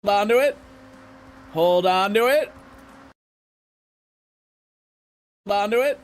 on to it. Hold on to it. Hold on to it.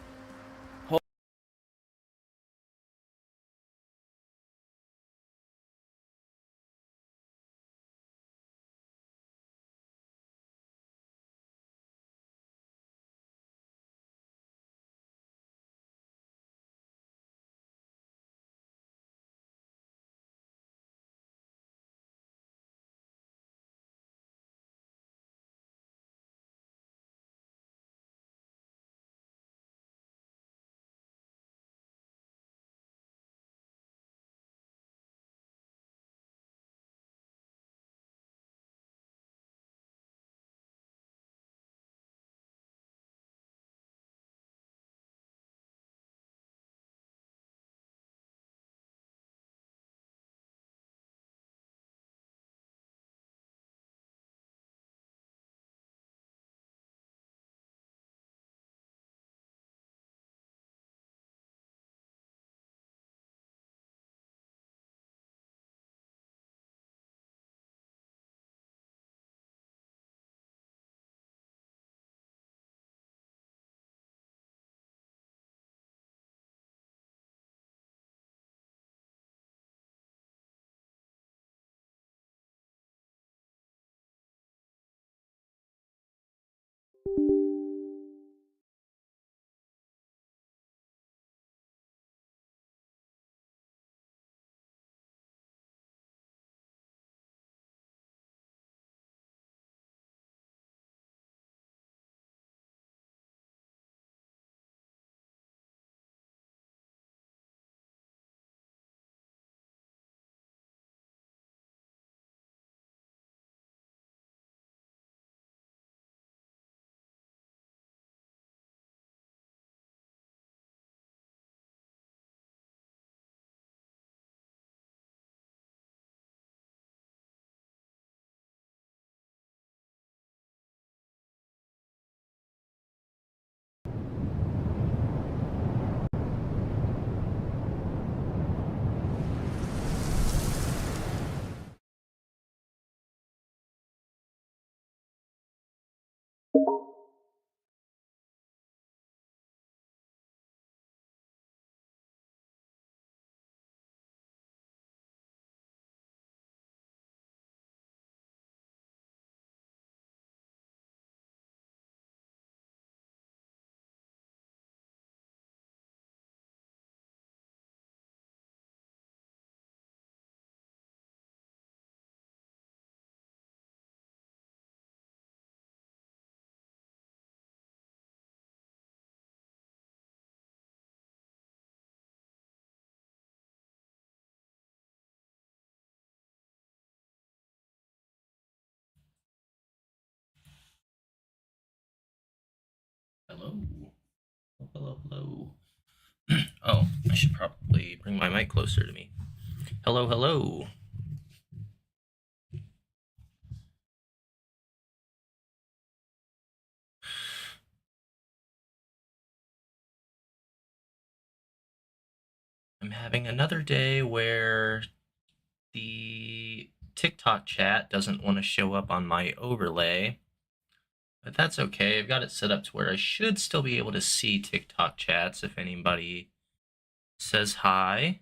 Hello. Hello, hello. Oh, I should probably bring my mic closer to me. Hello, hello. I'm having another day where the TikTok chat doesn't want to show up on my overlay, but that's okay. I've got it set up to where I should still be able to see TikTok chats if anybody says hi.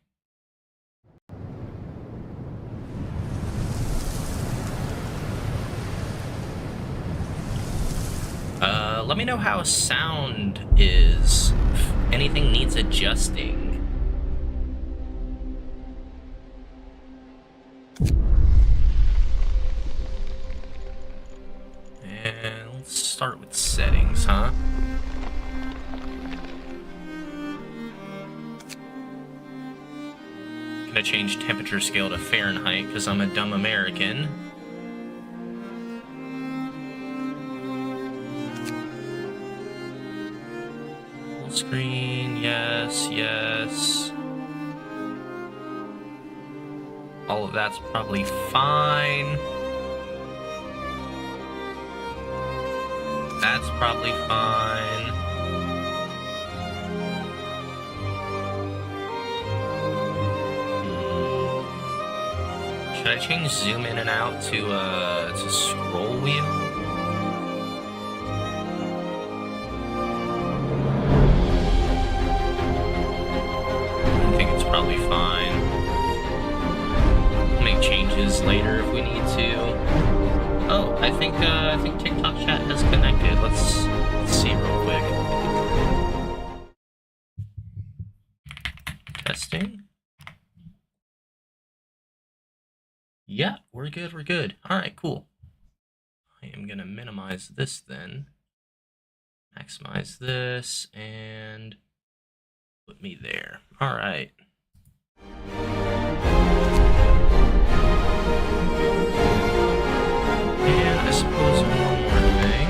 Let me know how sound is. If anything needs adjusting. And let's start with settings, huh? Gonna change temperature scale to Fahrenheit because I'm a dumb American. Full screen, yes, yes. All of that's probably fine. That's probably fine. Should Should I change zoom in and out to scroll wheel? I think it's probably fine. We'll make changes later if we need to. Oh, I think TikTok chat has connected. Let's see real quick. Testing. Yeah, we're good. All right, cool. I am gonna minimize this then, maximize this, and put me there. All right. And I suppose one more thing.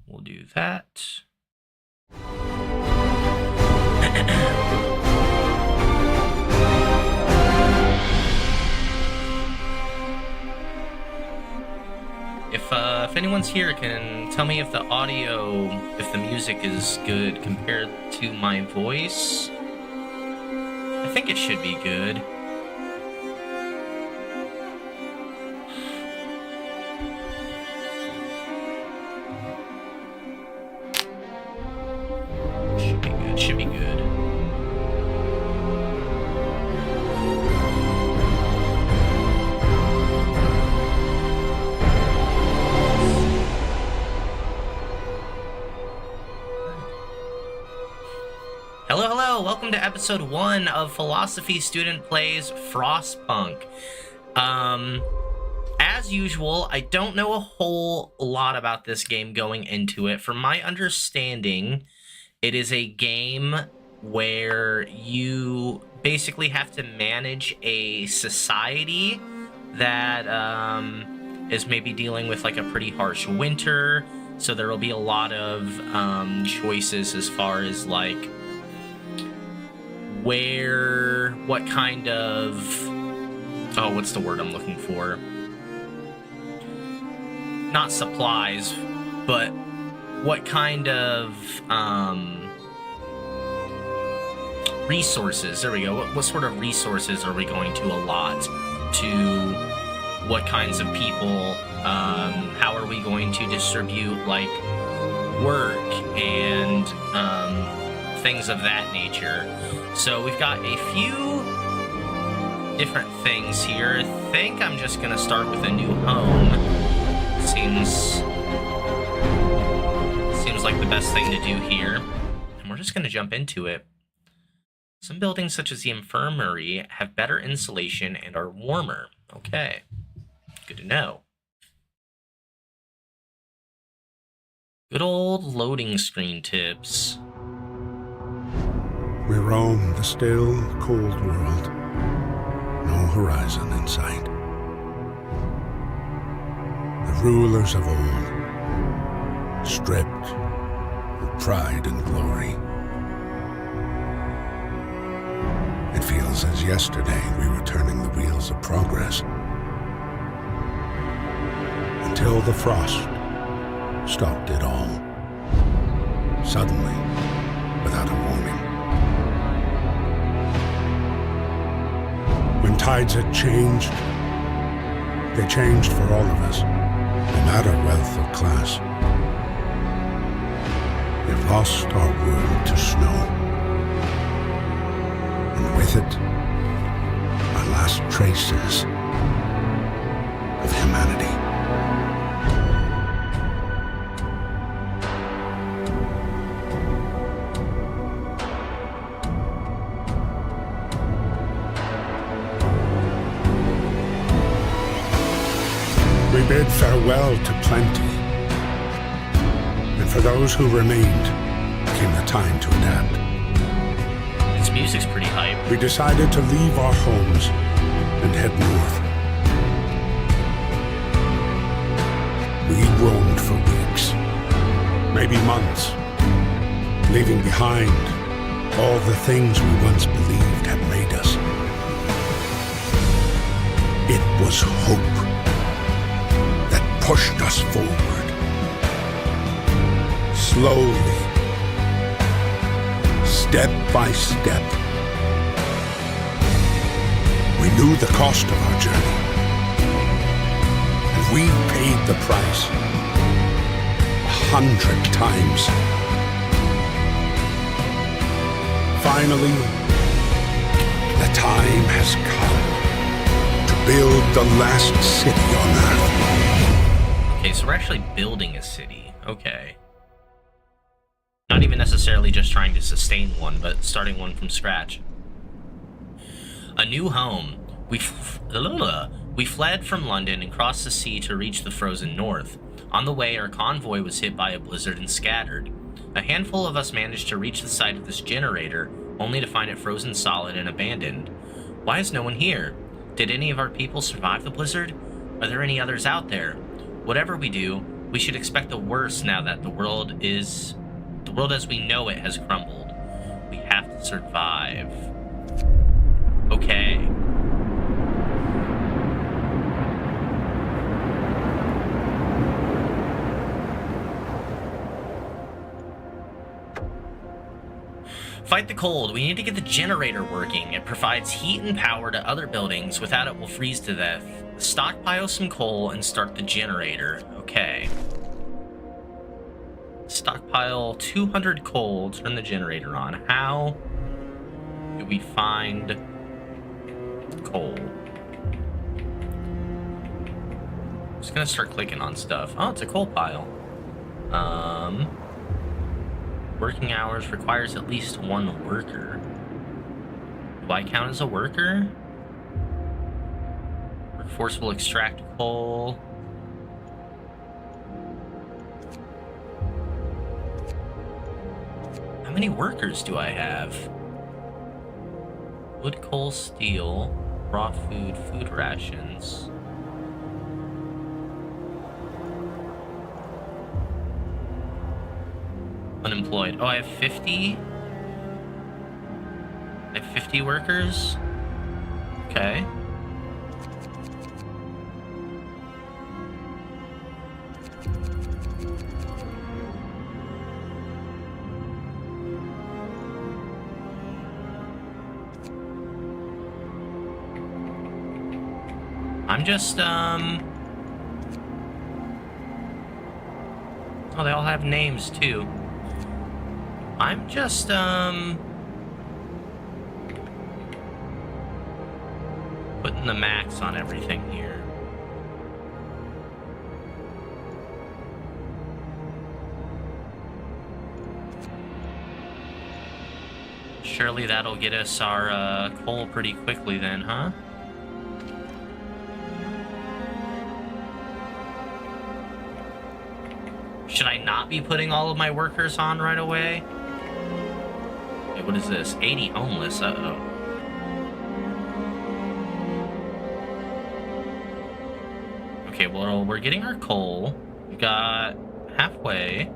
We'll do that. If anyone's here, can tell me if the audio, if the music is good compared to my voice. I think it should be good. Should be good. Hello, welcome to episode 1 of Philosophy Student Plays Frostpunk. As usual, I don't know a whole lot about this game going into it. From my understanding, it is a game where you basically have to manage a society that is maybe dealing with like a pretty harsh winter. So there will be a lot of choices as far as like what kind of, what's the word I'm looking for? Not supplies, but what kind of resources, there we go, what sort of resources are we going to allot to what kinds of people, how are we going to distribute like work and things of that nature. So we've got a few different things here. I think I'm just gonna start with a new home. Seems like the best thing to do here. And we're just gonna jump into it. Some buildings such as the infirmary have better insulation and are warmer. Okay, good to know. Good old loading screen tips. We roam the still, cold world. No horizon in sight. The rulers of old, stripped of pride and glory. It feels as yesterday we were turning the wheels of progress. Until the frost stopped it all. Suddenly, without a warning. When tides had changed, they changed for all of us, no matter wealth or class. We've lost our world to snow, and with it, our last traces of humanity. We bid farewell to plenty, and for those who remained, came the time to adapt. This music's pretty hype. We decided to leave our homes and head north. We roamed for weeks, maybe months, leaving behind all the things we once believed had made us. It was hope that pushed us forward. Slowly, step by step, We knew the cost of our journey, and we paid the price 100 times. Finally, the time has come to build the last city on Earth. Okay, so we're actually building a city. Okay. Not even necessarily just trying to sustain one, but starting one from scratch. A new home. We fled from London and crossed the sea to reach the frozen north. On the way, our convoy was hit by a blizzard and scattered. A handful of us managed to reach the site of this generator, only to find it frozen solid and abandoned. Why is no one here? Did any of our people survive the blizzard? Are there any others out there? Whatever we do, we should expect the worst now that the world as we know it has crumbled. We have to survive. Okay. Fight the cold. We need to get the generator working. It provides heat and power to other buildings. Without it, we'll freeze to death. Stockpile some coal and start the generator. Okay. Stockpile 200 coal, turn the generator on. How do we find coal? I'm just gonna start clicking on stuff. Oh, it's a coal pile. Working hours requires at least one worker. Do I count as a worker? Workforce will extract coal. How many workers do I have? Wood, coal, steel, raw food, food rations. Unemployed. Oh, I have 50? I have 50 workers? Okay. I'm just, oh, they all have names, too. I'm just, putting the max on everything here. Surely that'll get us our, coal pretty quickly then, huh? Should I not be putting all of my workers on right away? Wait, what is this? 80 homeless, uh-oh. Okay, well, we're getting our coal. We got halfway.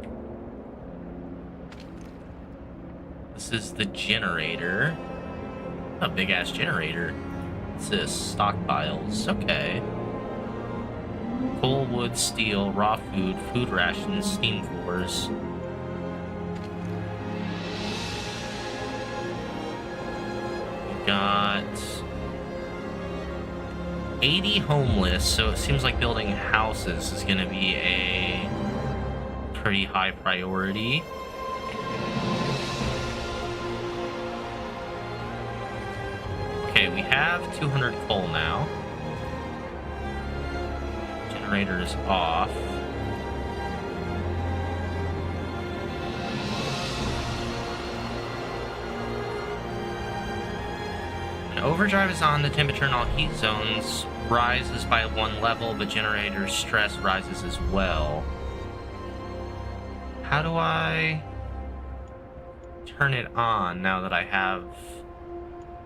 This is the generator. A big-ass generator. What's this? Stockpiles. Okay. Coal, wood, steel, raw food, food rations, steam cores. We got 80 homeless, so it seems like building houses is going to be a pretty high priority. Okay, we have 200 coal now. Generator is off. When overdrive is on, the temperature in all heat zones rises by 1 level, but generator stress rises as well. How do I turn it on now that I have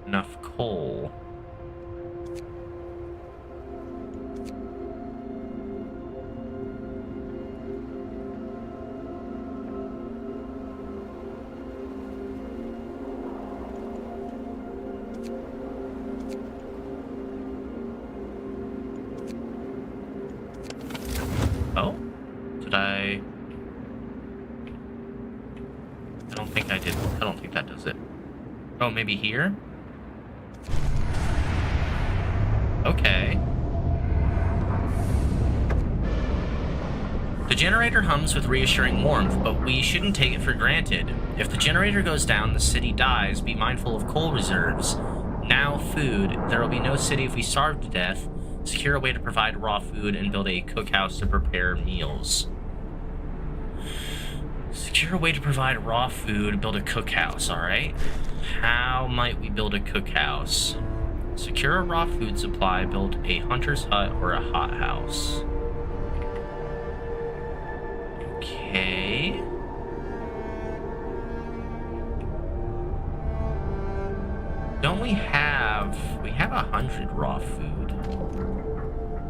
enough coal? Oh? Did I don't think I did. I don't think that does it. Oh, maybe here? Okay. The generator hums with reassuring warmth, but we shouldn't take it for granted. If the generator goes down, the city dies. Be mindful of coal reserves. Now, food. There will be no city if we starve to death. Secure a way to provide raw food and build a cookhouse to prepare meals. Secure a way to provide raw food, build a cookhouse, alright? How might we build a cookhouse? Secure a raw food supply, build a hunter's hut or a hothouse. Okay. Don't we have 100 raw food.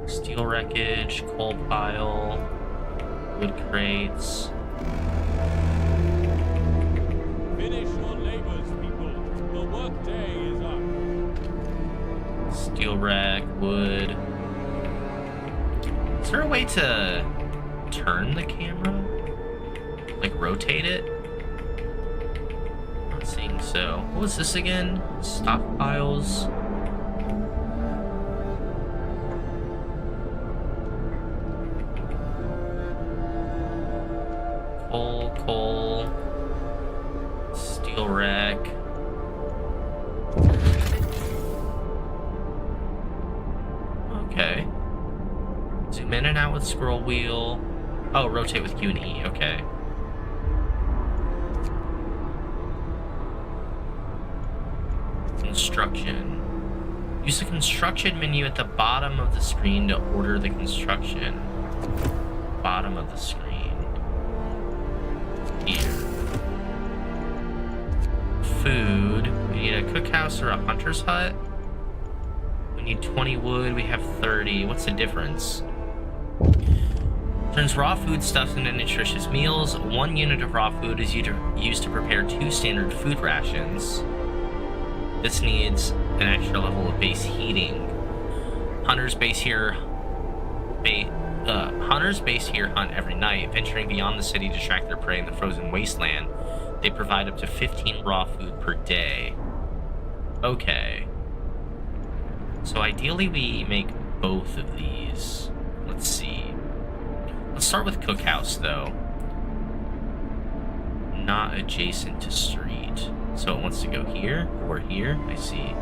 Steel wreckage, coal pile, wood crates. Finish your labors, people. The workday is up. Steel rack, wood. Is there a way to turn the camera? Like rotate it? Not seeing so. What was this again? Stockpiles. Coal. Steel rack. Okay. Zoom in and out with scroll wheel. Oh, rotate with Q and E. Okay. Construction. Use the construction menu at the bottom of the screen to order the construction. Bottom of the screen. Here. Food. We need a cookhouse or a hunter's hut. We need 20 wood. We have 30. What's the difference? Turns raw foodstuffs into nutritious meals. 1 unit of raw food is used to prepare 2 standard food rations. This needs an extra level of base heating. Hunters base here hunt every night, venturing beyond the city to track their prey in the frozen wasteland. They provide up to 15 raw food per day. Okay. So ideally we make both of these. Let's see. Let's start with cookhouse though. Not adjacent to street. So it wants to go here or here. I see.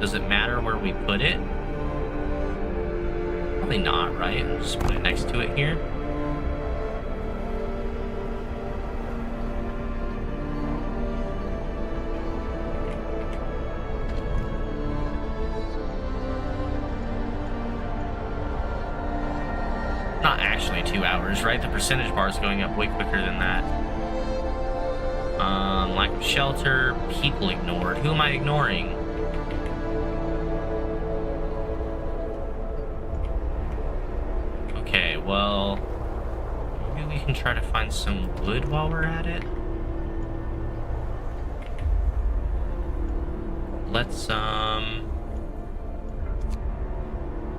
Does it matter where we put it? Probably not, right? I'll just put it next to it here. Not actually 2 hours, right? The percentage bar is going up way quicker than that. Lack of shelter, people ignored. Who am I ignoring? Okay, well, maybe we can try to find some wood while we're at it. Let's,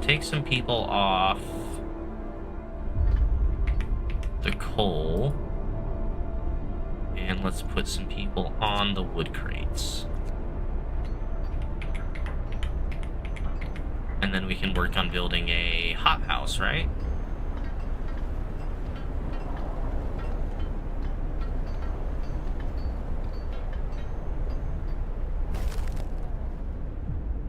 take some people off the coal. And let's put some people on the wood crates. And then we can work on building a hothouse, right?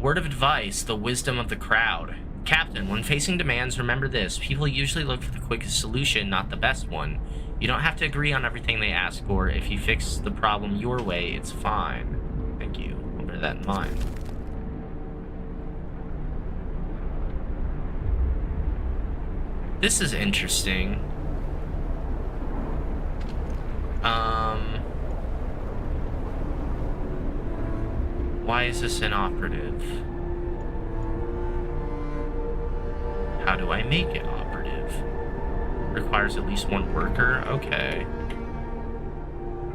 Word of advice, the wisdom of the crowd. Captain, when facing demands, remember this. People usually look for the quickest solution, not the best one. You don't have to agree on everything they ask for. If you fix the problem your way, it's fine. Thank you. I'll bear that in mind. This is interesting. Why is this inoperative? How do I make it operative? Requires at least 1 worker. Okay.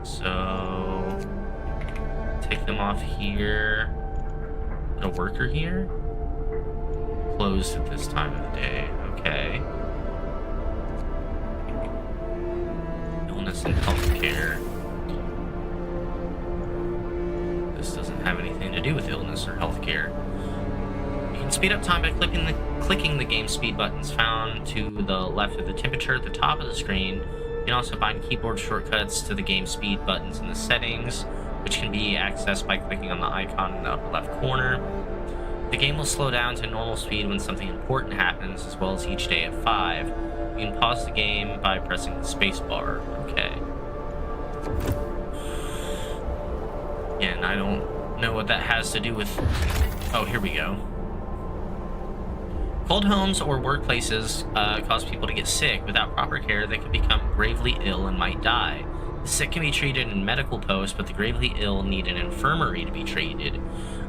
So take them off here. Put a worker here. Closed at this time of the day. Okay. Illness and healthcare. This doesn't have anything to do with illness or healthcare. can speed up time by clicking the game speed buttons found to the left of the temperature at the top of the screen. You can also find keyboard shortcuts to the game speed buttons in the settings, which can be accessed by clicking on the icon in the upper left corner. The game will slow down to normal speed when something important happens, as well as each day at 5. You can pause the game by pressing the spacebar. Okay. Again, I don't know what that has to do with... Oh, here we go. Cold homes or workplaces cause people to get sick. Without proper care, they could become gravely ill and might die. The sick can be treated in medical posts, but the gravely ill need an infirmary to be treated.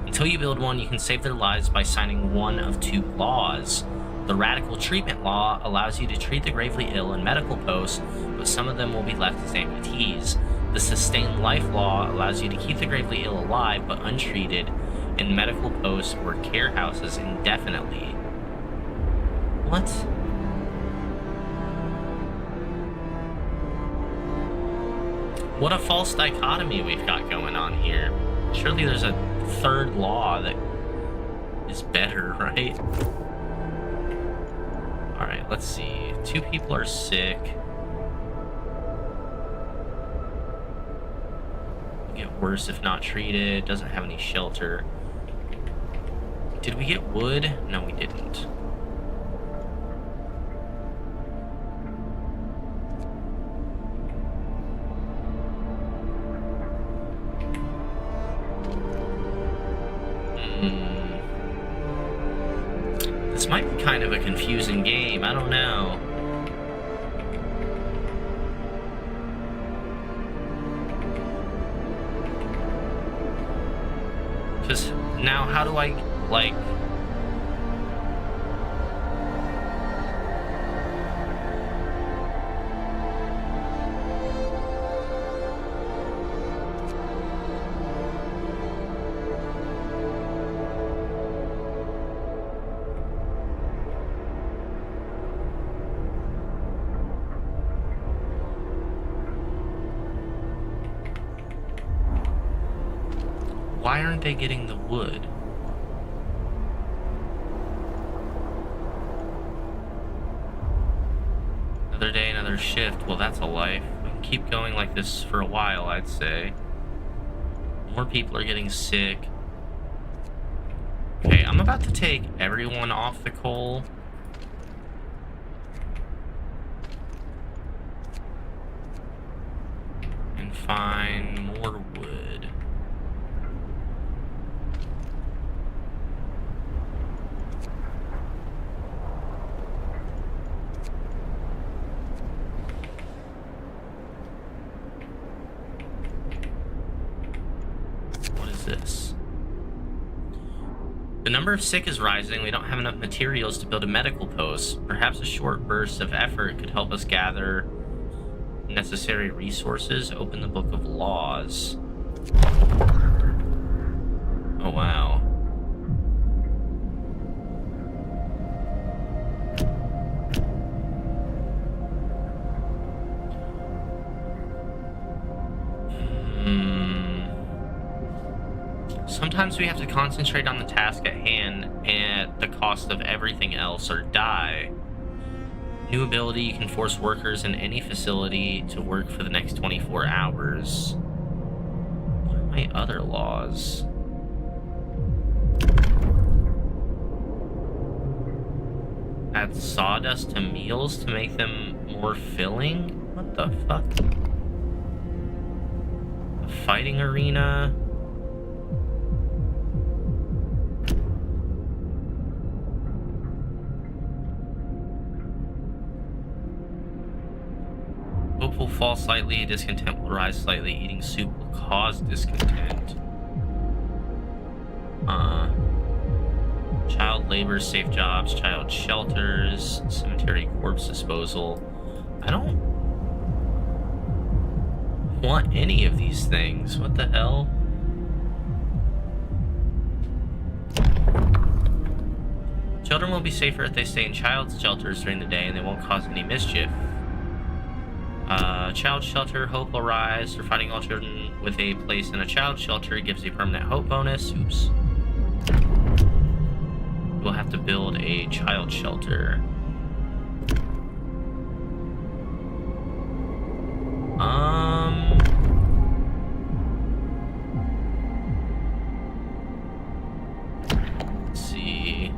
Until you build one, you can save their lives by signing one of 2 laws. The radical treatment law allows you to treat the gravely ill in medical posts, but some of them will be left as amputees. The sustained life law allows you to keep the gravely ill alive but untreated in medical posts or care houses indefinitely. What? What a false dichotomy we've got going on here. Surely there's a third law that is better, right? Alright, let's see. 2 people are sick. Get worse if not treated. Doesn't have any shelter. Did we get wood? No, we didn't. This might be kind of a confusing game. I don't know. Because now how do I, like... Why aren't they getting the wood? Another day, another shift. Well, that's a life. We can keep going like this for a while, I'd say. More people are getting sick. Okay, I'm about to take everyone off the coal. And find more wood. This. The number of sick is rising. We don't have enough materials to build a medical post. Perhaps a short burst of effort could help us gather necessary resources. Open the book of laws. Oh, wow. Sometimes we have to concentrate on the task at hand at the cost of everything else or die. New ability, you can force workers in any facility to work for the next 24 hours. What are my other laws? Add sawdust to meals to make them more filling? What the fuck? A fighting arena? Hope will fall slightly, discontent will rise slightly, eating soup will cause discontent. Child labor, safe jobs, child shelters, cemetery corpse disposal. I don't want any of these things. What the hell? Children will be safer if they stay in child's shelters during the day and they won't cause any mischief. Child shelter, hope will rise. For finding all children with a place in a child shelter gives a permanent hope bonus. Oops. We'll have to build a child shelter. Let's see.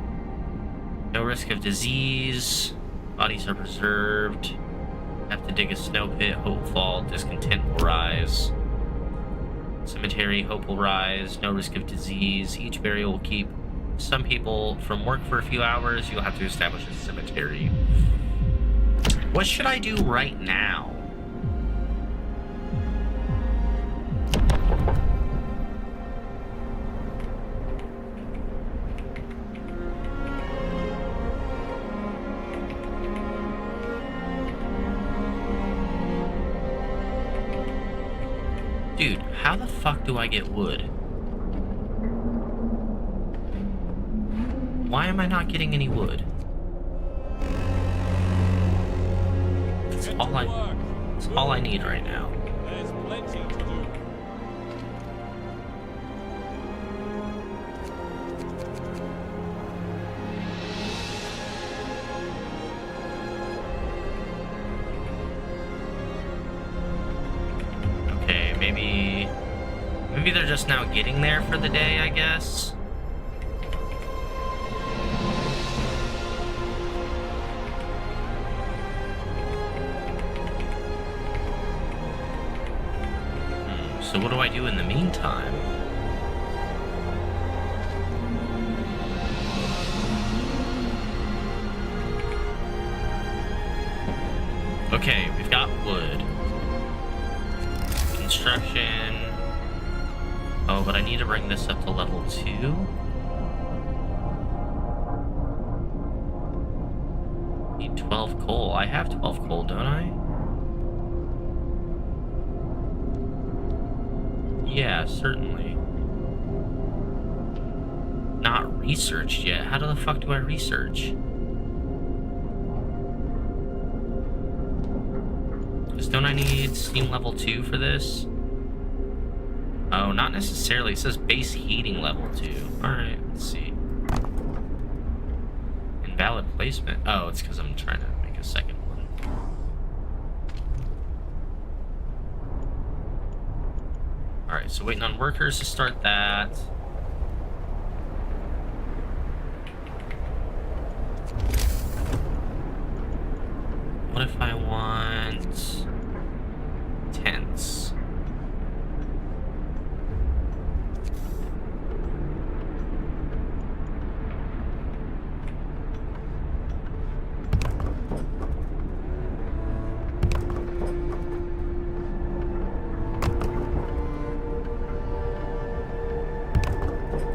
No risk of disease. Bodies are preserved. Have to dig a snow pit. Hope fall. Discontent will rise. Cemetery. Hope will rise. No risk of disease. Each burial will keep some people from work for a few hours. You'll have to establish a cemetery. What should I do right now? Dude, how the fuck do I get wood? Why am I not getting any wood? That's all I need right now. There's plenty to do. Okay, maybe they're just now getting there for the day, I guess. So what do I do in the meantime? Okay, we've got wood. Construction. Oh, but I need to bring this up to level 2. Need 12 coal. I have 12 coal, don't I? Yeah, certainly. Not researched yet. How the fuck do I research? Because don't I need steam level 2 for this? Oh, not necessarily. It says base heating level 2. Alright, let's see. Invalid placement. Oh, it's because I'm trying to make a second one. Alright, so waiting on workers to start that. What if I want tents?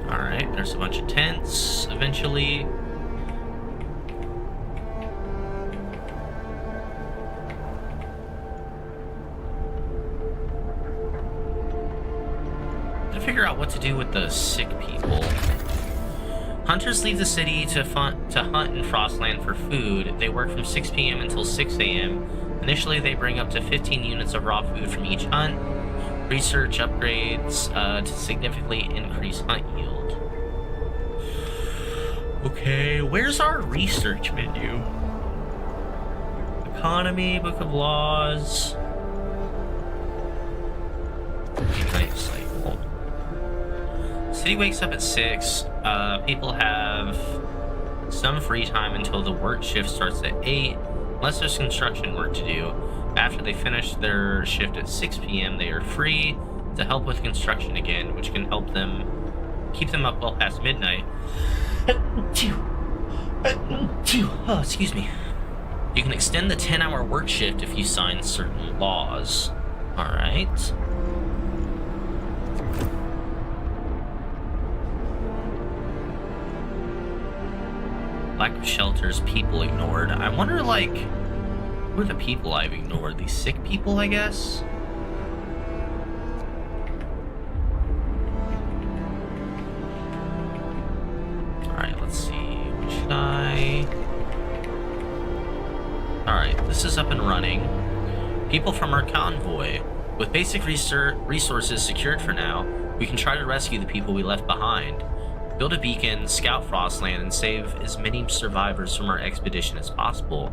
Alright, there's a bunch of tents eventually. Figure out what to do with the sick people. Hunters leave the city to hunt in Frostland for food. They work from 6 p.m. until 6 a.m. Initially, they bring up to 15 units of raw food from each hunt. Research upgrades to significantly increase hunt yield. Okay, where's our research menu? Economy, Book of Laws. Nice. City wakes up at 6. People have some free time until the work shift starts at 8, unless there's construction work to do. After they finish their shift at 6 p.m., they are free to help with construction again, which can help them keep them up well past midnight. Oh, excuse me. You can extend the 10-hour work shift if you sign certain laws. Alright. Lack of shelters, people ignored. I wonder, like, who are the people I've ignored? These sick people, I guess? Alright, let's see. What should I... Alright, this is up and running. People from our convoy. With basic resources secured for now, we can try to rescue the people we left behind. Build a beacon, scout Frostland, and save as many survivors from our expedition as possible.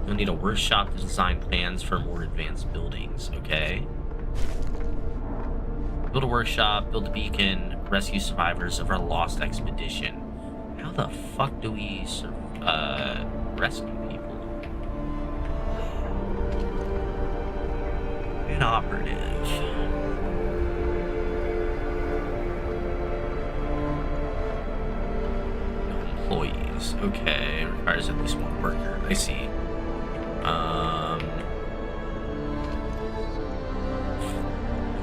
You'll need a workshop to design plans for more advanced buildings, okay? Build a workshop, build a beacon, rescue survivors of our lost expedition. How the fuck do we rescue people? Inoperative. No employees. Okay, requires at least one worker. I see.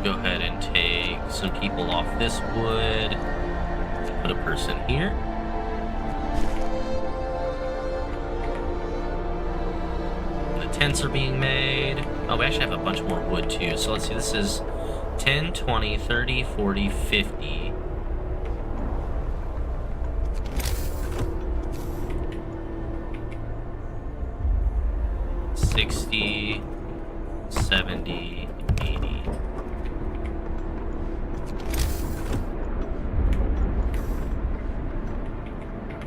Go ahead and take some people off this wood. Put a person here. The tents are being made. Oh, we actually have a bunch more wood too. So let's see, this is 10, 20, 30, 40, 50. $60, $70, $80.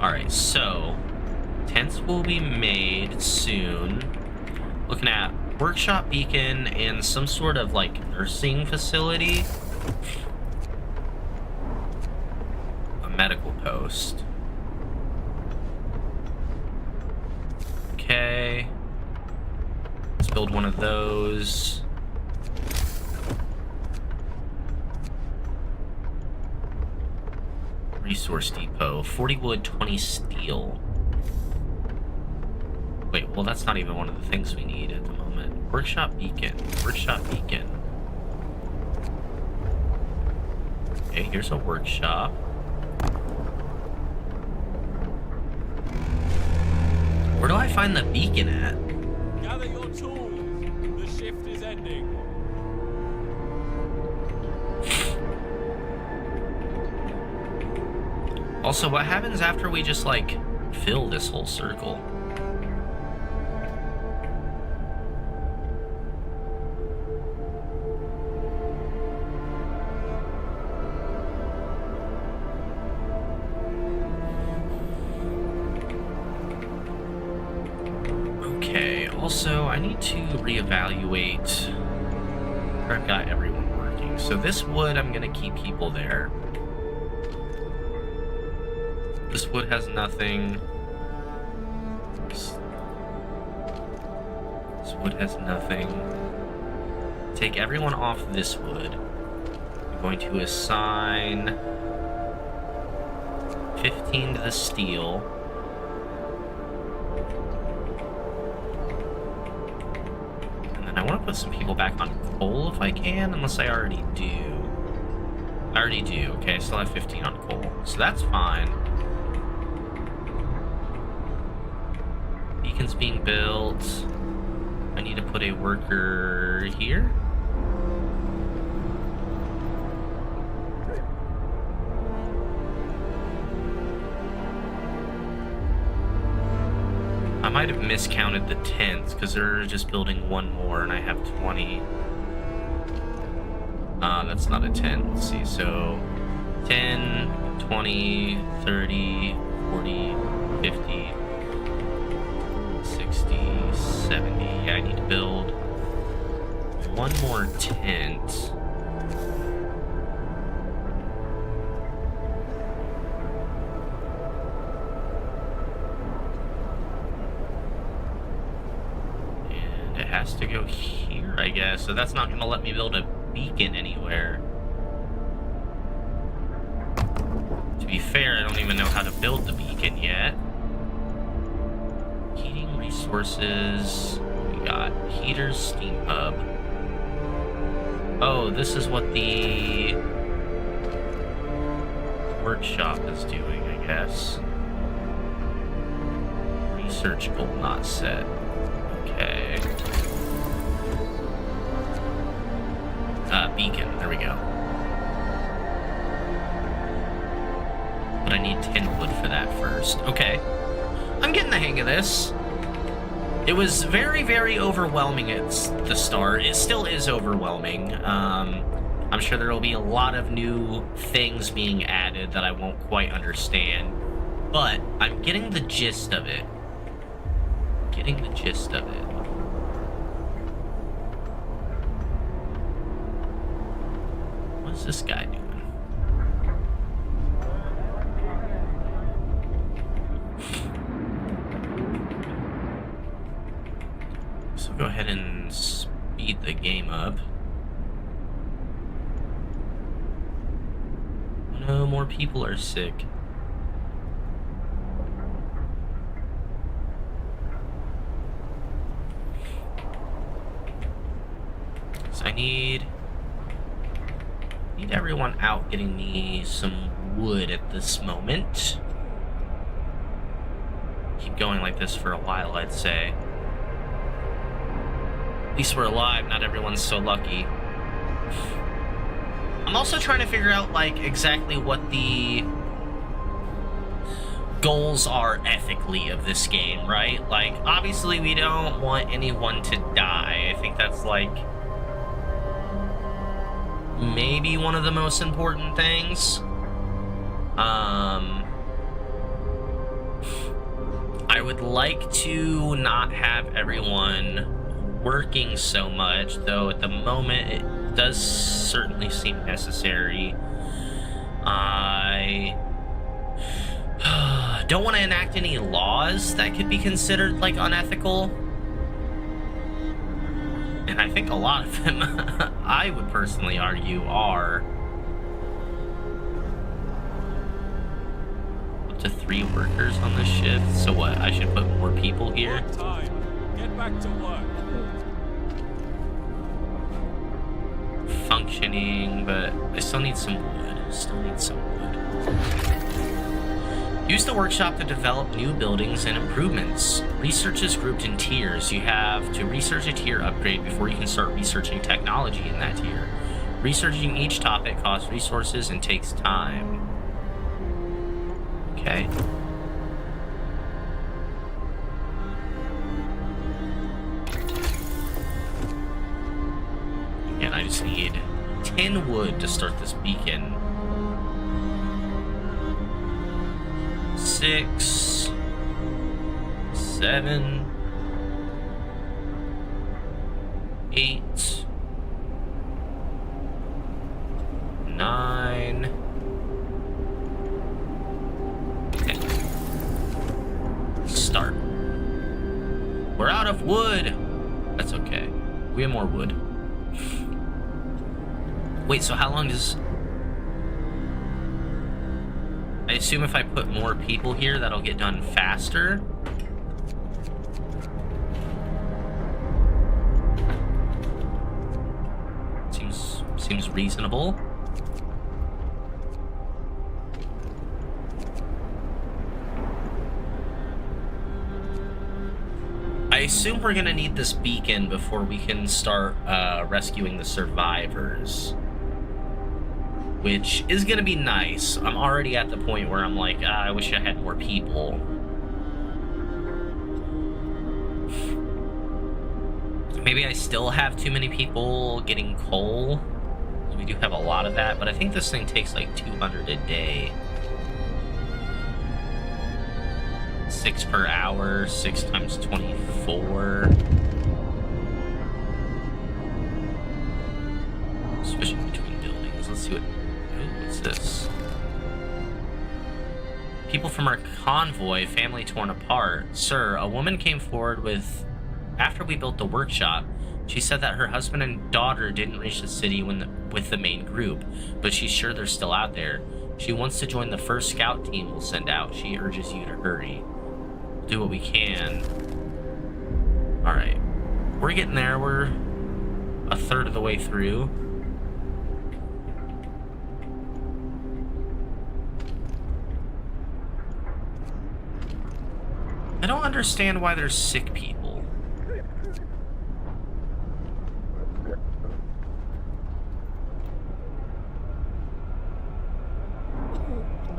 Alright, so tents will be made soon. Looking at workshop beacon and some sort of like nursing facility. A medical post. Okay. Let's build one of those. Resource depot. 40 wood, 20 steel. Wait, well that's not even one of the things we need at the moment. Workshop beacon. Workshop beacon. Okay, here's a workshop. Where do I find the beacon at? Gather your tools. The shift is ending. Also, what happens after we just, like, fill this whole circle? Okay, also, I need to reevaluate where I've got everyone working. So this wood, I'm gonna keep people there. This wood has nothing. This wood has nothing. Take everyone off this wood. I'm going to assign 15 to the steel. And then I want to put some people back on coal if I can, unless I already do. I already do. Okay, I still have 15 on coal. So that's fine. Beacon's being built. I need to put a worker here. I might have miscounted the tents because they're just building one more and I have 20. That's not a tent. Let's see. So 10, 20, 30, 40, 50. 60, 70. Yeah, I need to build one more tent. And it has to go here, I guess. So that's not going to let me build a beacon anywhere. To be fair, I don't even know how to build the beacon yet. Resources. We got heaters, steam hub. Oh, this is what the workshop is doing, I guess. Research goal not set. Okay. Beacon. There we go. But I need 10 wood for that first. Okay. I'm getting the hang of this. It was very, very overwhelming at the start. It still is overwhelming. I'm sure there will be a lot of new things being added that I won't quite understand, but I'm getting the gist of it. What's this guy doing? So go ahead and speed the game up. No more people are sick. So I need everyone out getting me some wood at this moment. Keep going like this for a while, I'd say. At least we're alive, not everyone's so lucky. I'm also trying to figure out, like, exactly what the goals are ethically of this game, right? Like, obviously we don't want anyone to die. I think that's, like, maybe one of the most important things. I would like to not have everyone working so much, though at the moment it does certainly seem necessary. I don't want to enact any laws that could be considered, like, unethical. And I think a lot of them, I would personally argue, are. Up to 3 workers on this shift. So what, I should put more people here? Time. Get back to work. Functioning, but I still need some wood. Use the workshop to develop new buildings and improvements. Research is grouped in tiers. You have to research a tier upgrade before you can start researching technology in that tier. Researching each topic costs resources and takes time. Okay. And I just need 10 wood to start this beacon. 6, 7, 8, 9. Okay. Start. We're out of wood. That's okay. We have more wood. Wait, so how long does... I assume if I put more people here, that'll get done faster? Seems reasonable. I assume we're gonna need this beacon before we can start rescuing the survivors. Which is gonna be nice. I'm already at the point where I'm like, I wish I had more people. Maybe I still have too many people getting coal. We do have a lot of that, but I think this thing takes like 200 a day. 6 per hour, 6 times 24. Switching between buildings. Let's see what... What's this? People from our convoy, family torn apart. Sir, a woman came forward with... After we built the workshop, she said that her husband and daughter didn't reach the city with the main group, but she's sure they're still out there. She wants to join the first scout team we'll send out. She urges you to hurry. Do what we can. Alright. We're getting there. We're a third of the way through. I don't understand why there's sick people.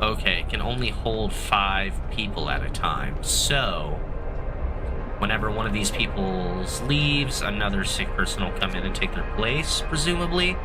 Okay, can only hold 5 people at a time. So, whenever one of these people leaves, another sick person will come in and take their place, presumably.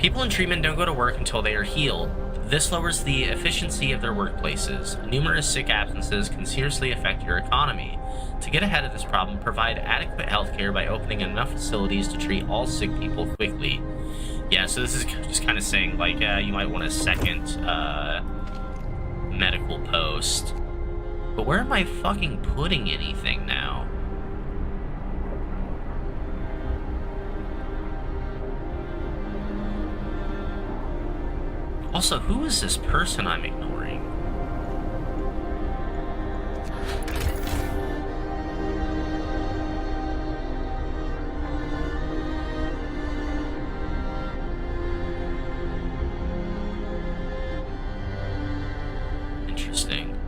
People in treatment don't go to work until they are healed. This lowers the efficiency of their workplaces. Numerous sick absences can seriously affect your economy. To get ahead of this problem, provide adequate healthcare by opening enough facilities to treat all sick people quickly. Yeah, so this is just kind of saying, like, you might want a second medical post. But where am I fucking putting anything now? Also, who is this person I'm ignoring? Interesting.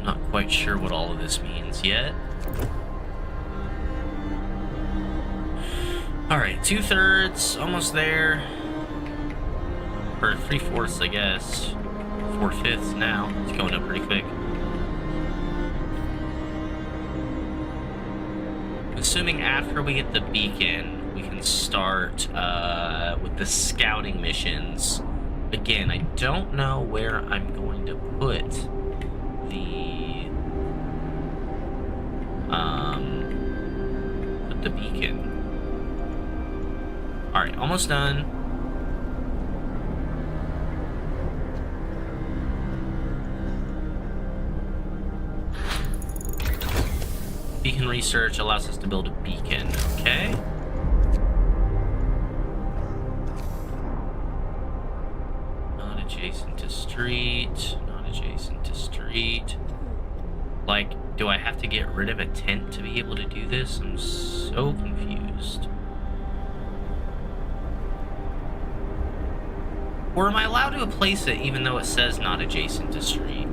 Not quite sure what all of this means yet. Alright, 2/3, almost there. Or 3/4, I guess. 4/5 now. It's going up pretty quick. Assuming after we get the beacon, we can start with the scouting missions. Again, I don't know where I'm going to put the beacon. Alright, almost done. Beacon research allows us to build a beacon, okay? Not adjacent to street, not adjacent to street. Like, do I have to get rid of a tent to be able to do this? I'm so confused. Or am I allowed to place it even though it says not adjacent to street?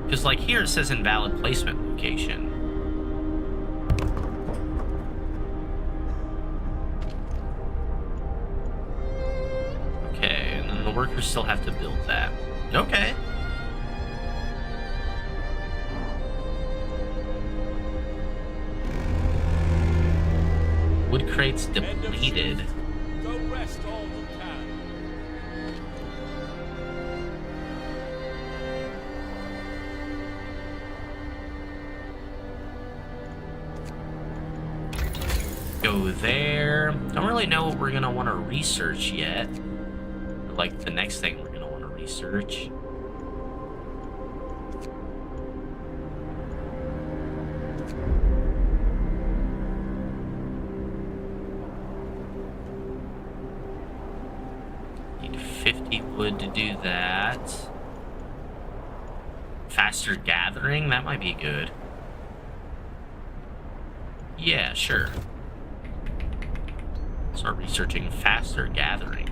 Because, like, here it says invalid placement location. Okay, and then the workers still have to build that. Okay. Wood crates depleted. Go rest all who can. Go there. Don't really know what we're gonna want to research yet. Or, like, the next thing we're gonna want to research. Need 50 wood to do that. Faster gathering? That might be good. Yeah, sure. Start researching faster gathering.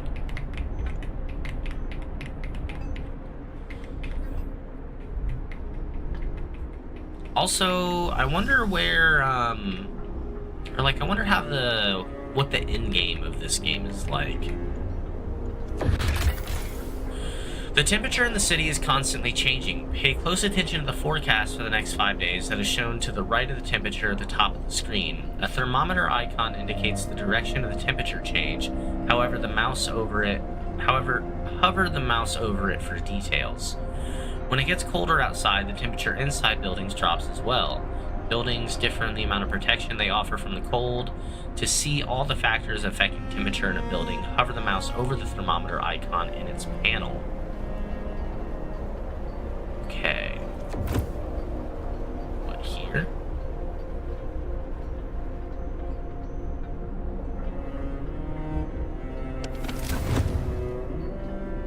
Also, I wonder where, or like, I wonder how what the end game of this game is like. The temperature in the city is constantly changing. Pay close attention to the forecast for the next 5 days that is shown to the right of the temperature at the top of the screen. A thermometer icon indicates the direction of the temperature change. However, hover the mouse over it for details. When it gets colder outside, the temperature inside buildings drops as well. Buildings differ in the amount of protection they offer from the cold. To see all the factors affecting temperature in a building, hover the mouse over the thermometer icon in its panel. Okay. What, here?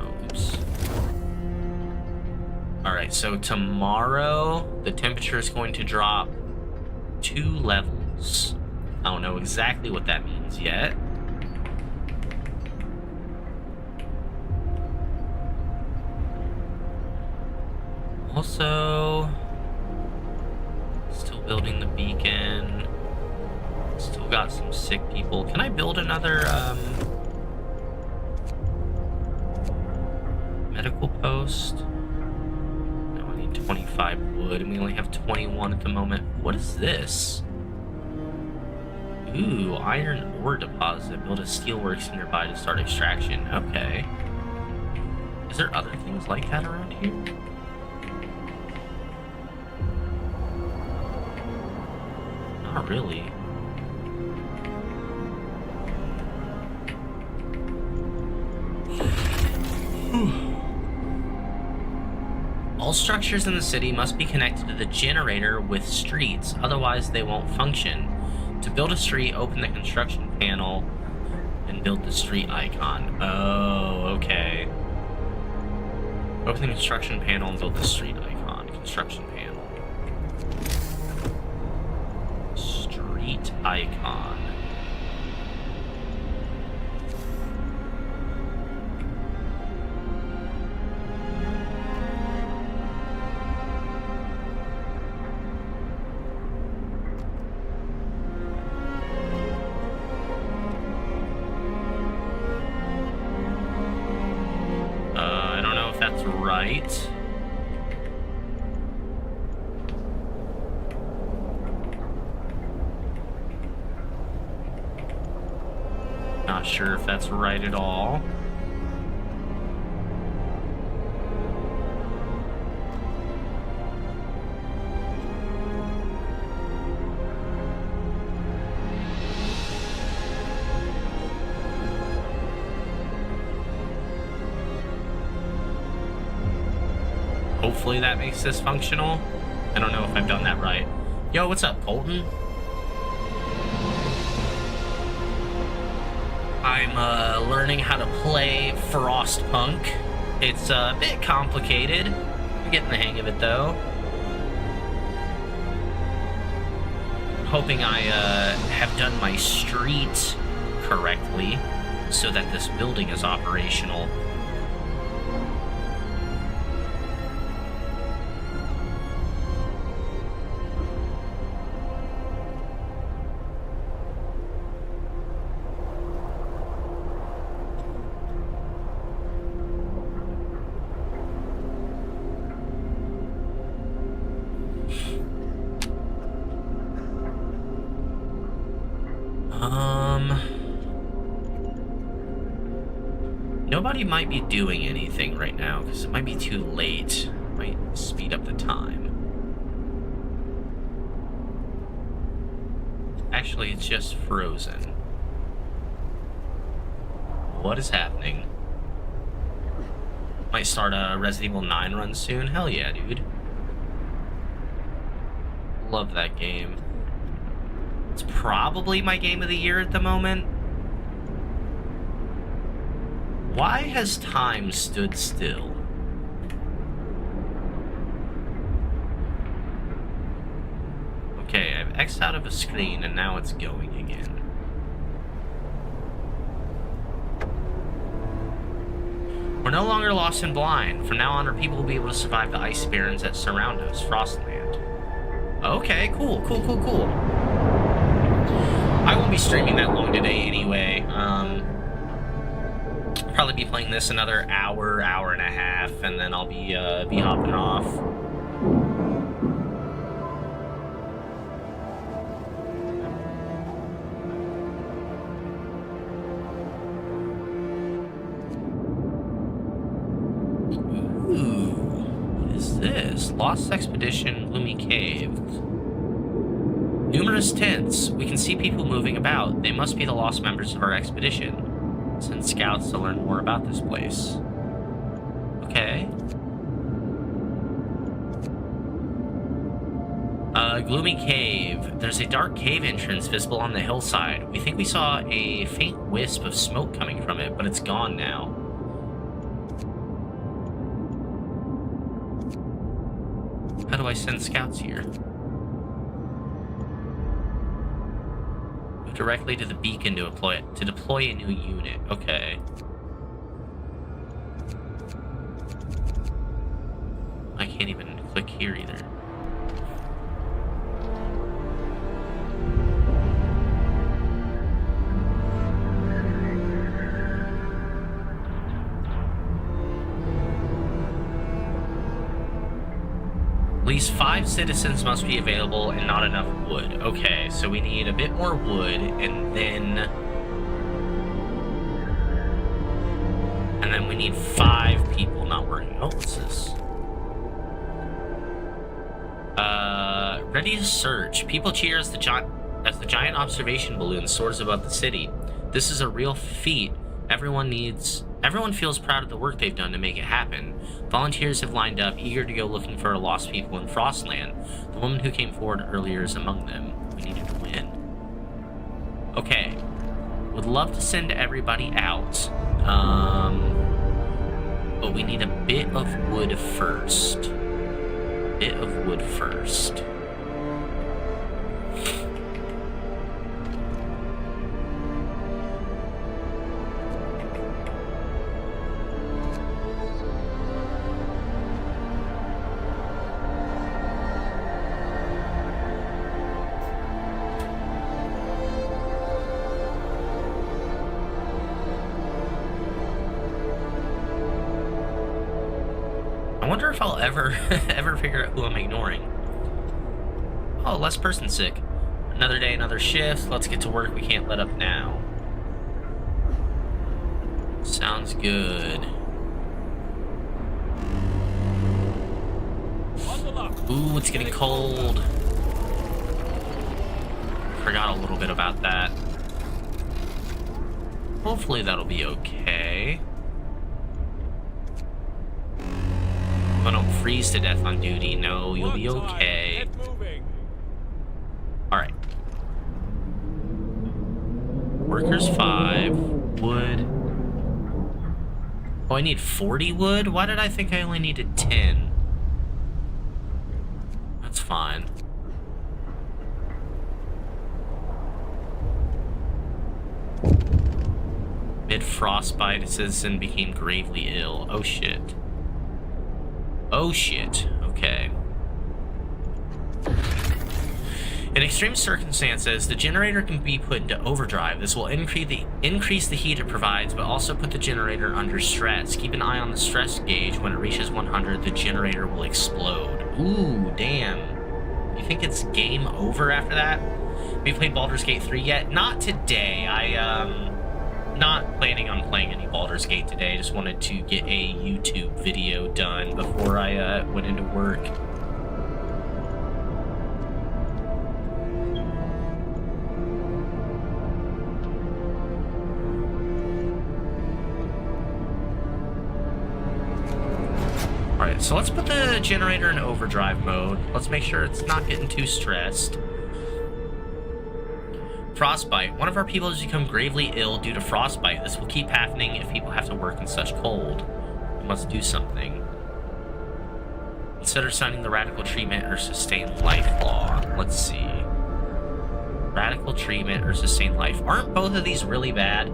Oops. Alright, so tomorrow the temperature is going to drop 2 levels. I don't know exactly what that means yet. Also, still building the beacon. Still got some sick people. Can I build another medical post? No, I need 25 wood, and we only have 21 at the moment. What is this? Ooh, iron ore deposit. Build a steelworks nearby to start extraction. Okay. Is there other things like that around here? Not really. All structures in the city must be connected to the generator with streets, otherwise they won't function. To build a street, open the construction panel and build the street icon. Oh, okay. Open the construction panel and build the street icon. Construction panel. Street icon. I don't know if that's right. Not sure if that's right at all. Hopefully that makes this functional. I don't know if I've done that right. Yo, what's up, Colton? I'm learning how to play Frostpunk. It's a bit complicated. I'm getting the hang of it though. Hoping I have done my street correctly so that this building is operational. Nobody might be doing anything right now because it might be too late. Might speed up the time. Actually, it's just frozen. What is happening? Might start a Resident Evil 9 run soon. Hell yeah, dude. Love that game. It's probably my game of the year at the moment. Why has time stood still? Okay, I've X'd out of a screen and now it's going again. We're no longer lost and blind. From now on, our people will be able to survive the ice barrens that surround us, Frostland. Okay, cool. I won't be streaming that long today anyway. Probably be playing this another hour and a half, and then I'll be hopping off. Ooh, what is this? Lost Expedition, Gloomy Cave. Numerous tents. We can see people moving about. They must be the lost members of our expedition. Send scouts to learn more about this place. Okay. Gloomy Cave. There's a dark cave entrance visible on the hillside. We think we saw a faint wisp of smoke coming from it, but it's gone now. How do I send scouts here? Directly to the beacon to deploy a new unit. Okay. I can't even click here either. least 5 citizens must be available and not enough wood. Okay, so we need a bit more wood, and then we need 5 people not working. Oh, what's this? Ready to search. People cheer as the giant observation balloon soars above the city. This is a real feat. Everyone feels proud of the work they've done to make it happen. Volunteers have lined up, eager to go looking for lost people in Frostland. The woman who came forward earlier is among them. We need to win. Okay. Would love to send everybody out. But we need a bit of wood first. I wonder if I'll ever figure out who I'm ignoring. Oh, less person sick. Another day, another shift. Let's get to work. We can't let up now. Sounds good. Ooh, it's getting cold. Forgot a little bit about that. Hopefully that'll be okay. I don't freeze to death on duty. No, you'll be okay. Alright. Workers 5. Wood. Oh, I need 40 wood? Why did I think I only needed 10? That's fine. Mid-frostbite, a citizen became gravely ill. Oh shit. Oh shit, okay. In extreme circumstances, the generator can be put into overdrive. This will increase the heat it provides, but also put the generator under stress. Keep an eye on the stress gauge. When it reaches 100, the generator will explode. Ooh, damn. You think it's game over after that? Have you played Baldur's Gate 3 yet? Not today. Not planning on playing any Baldur's Gate today. I just wanted to get a YouTube video done before I went into work. Alright, so let's put the generator in overdrive mode. Let's make sure it's not getting too stressed. Frostbite. One of our people has become gravely ill due to frostbite. This will keep happening if people have to work in such cold. We must do something. Consider signing the radical treatment or sustain life law. Let's see. Radical treatment or sustain life. Aren't both of these really bad?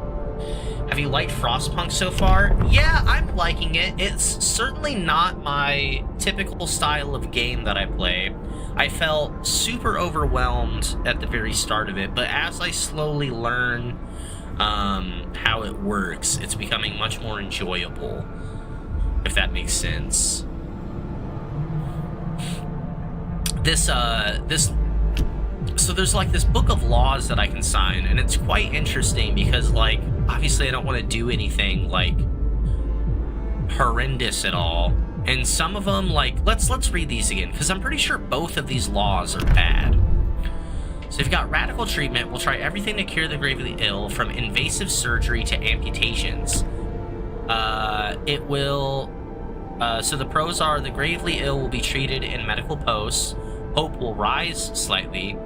Have you liked Frostpunk so far? Yeah, I'm liking it. It's certainly not my typical style of game that I play. I felt super overwhelmed at the very start of it, but as I slowly learn how it works, it's becoming much more enjoyable, if that makes sense. So there's like this book of laws that I can sign, and it's quite interesting because, like, obviously I don't want to do anything like horrendous at all. And some of them, like, let's read these again, because I'm pretty sure both of these laws are bad. So you've got radical treatment. We'll try everything to cure the gravely ill, from invasive surgery to amputations. So the pros are: the gravely ill will be treated in medical posts. Hope will rise slightly.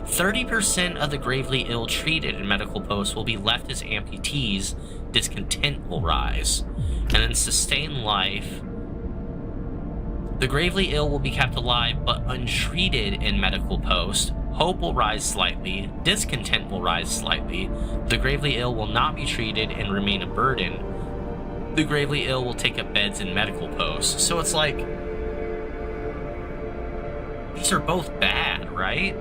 30% of the gravely ill treated in medical posts will be left as amputees. Discontent will rise. And then sustain life. The gravely ill will be kept alive but untreated in medical post. Hope will rise slightly. Discontent will rise slightly. The gravely ill will not be treated and remain a burden. The gravely ill will take up beds in medical posts. So it's like, these are both bad, right?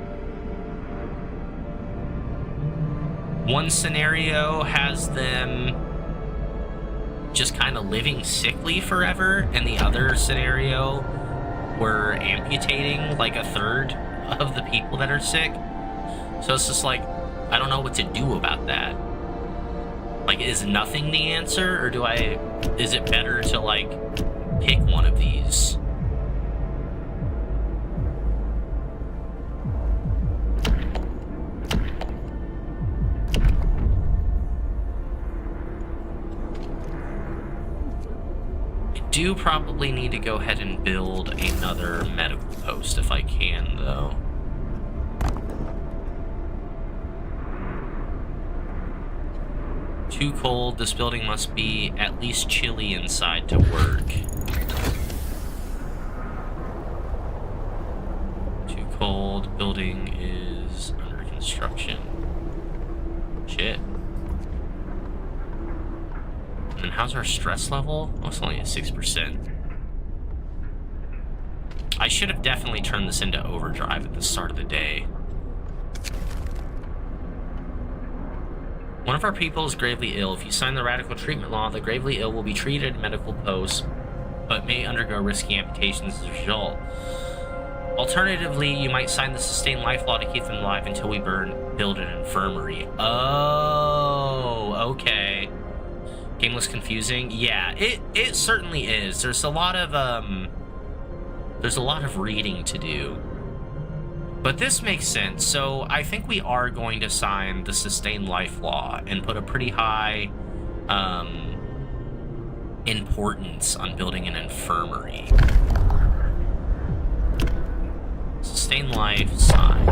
One scenario has them just kind of living sickly forever, and the other scenario we're amputating like a third of the people that are sick. So it's just like, I don't know what to do about that. Like, is nothing the answer, or is it better to, like, pick one of these? I do probably need to go ahead and build another medical post if I can, though. Too cold. This building must be at least chilly inside to work. Too cold. Building is under construction. Shit. And then how's our stress level? Oh, it's only at 6%. I should have definitely turned this into overdrive at the start of the day. One of our people is gravely ill. If you sign the radical treatment law, the gravely ill will be treated at medical posts, but may undergo risky amputations as a result. Alternatively, you might sign the sustained life law to keep them alive until we build an infirmary. Oh, okay. Game looks confusing. Yeah, it certainly is. There's a lot of reading to do. But this makes sense. So I think we are going to sign the sustained life law and put a pretty high importance on building an infirmary. Sustained life, sign.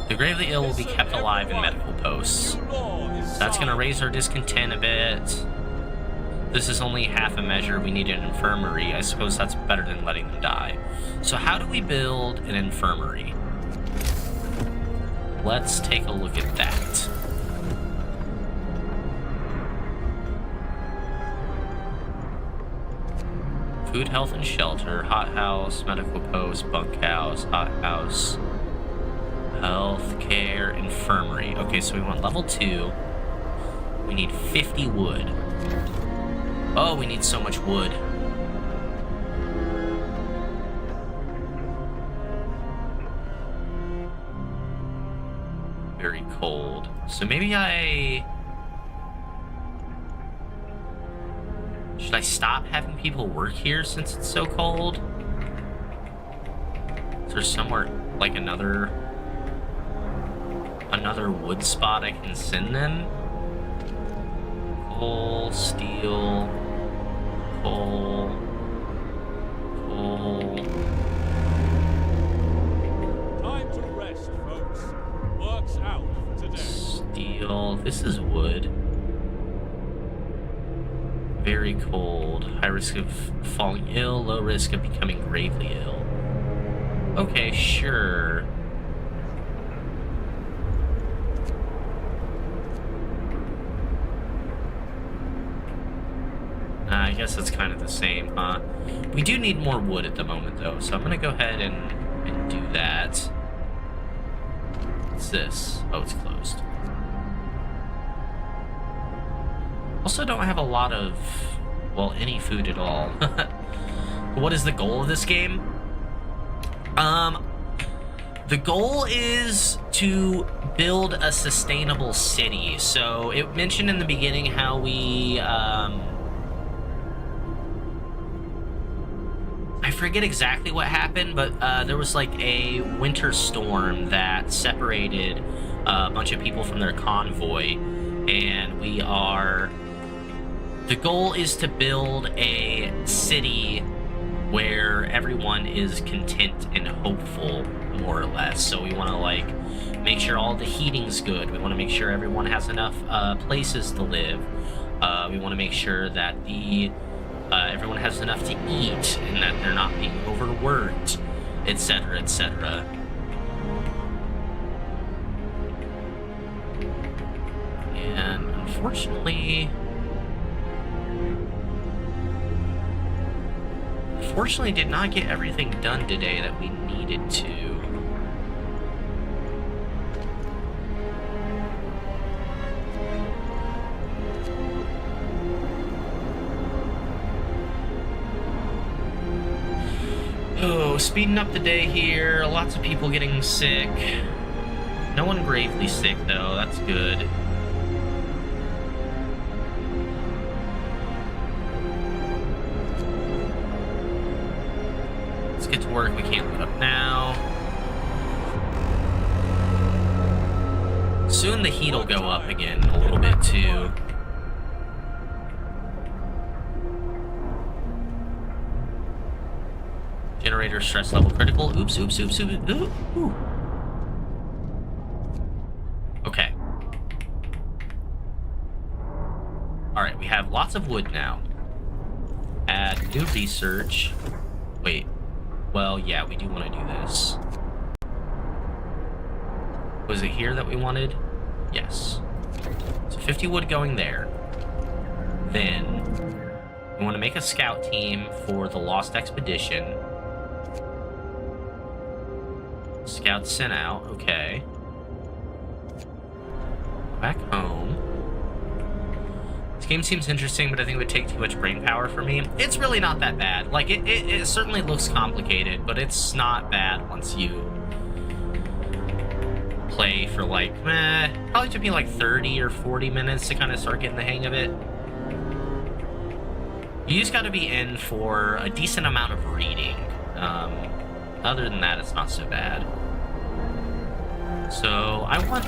The gravely ill will be kept alive in medical posts. That's going to raise our discontent a bit. This is only half a measure. We need an infirmary. I suppose that's better than letting them die. So how do we build an infirmary? Let's take a look at that. Food, health, and shelter. Hothouse, medical post, bunkhouse, hothouse, healthcare, infirmary. Okay, so we want level 2. We need 50 wood. Oh, we need so much wood. Very cold. So maybe should I stop having people work here since it's so cold? Is there somewhere, like another wood spot I can send them? Coal, steel... Coal. Time to rest, folks. Work's out for today. Steel. This is wood. Very cold. High risk of falling ill. Low risk of becoming gravely ill. Okay, sure. I guess that's kind of the same, huh? We do need more wood at the moment, though, so I'm gonna go ahead and do that. What's this? Oh, it's closed. Also don't have a lot of, well, any food at all. What is the goal of this game? The goal is to build a sustainable city. So it mentioned in the beginning how we, I forget exactly what happened, but there was like a winter storm that separated a bunch of people from their convoy, and the goal is to build a city where everyone is content and hopeful, more or less. So we want to like make sure all the heating's good. We want to make sure everyone has enough places to live. We want to make sure that everyone has enough to eat and that they're not being overworked, etc., etc. And unfortunately did not get everything done today that we needed to. So, speeding up the day here, lots of people getting sick. No one gravely sick, though. That's good. Let's get to work. We can't load up now. Soon the heat will go up again a little bit, too. Generator stress level critical. Oops, oops, oops, oops. Ooh. Okay. Alright, we have lots of wood now. Add new research. Wait. Well, yeah, we do want to do this. Was it here that we wanted? Yes. So 50 wood going there. Then we want to make a scout team for the Lost Expedition. Scouts sent out, okay. Back home. This game seems interesting, but I think it would take too much brain power for me. It's really not that bad. Like, it certainly looks complicated, but it's not bad once you play for, like, probably took me like 30 or 40 minutes to kind of start getting the hang of it. You just gotta be in for a decent amount of reading. Other than that, it's not so bad. So, I want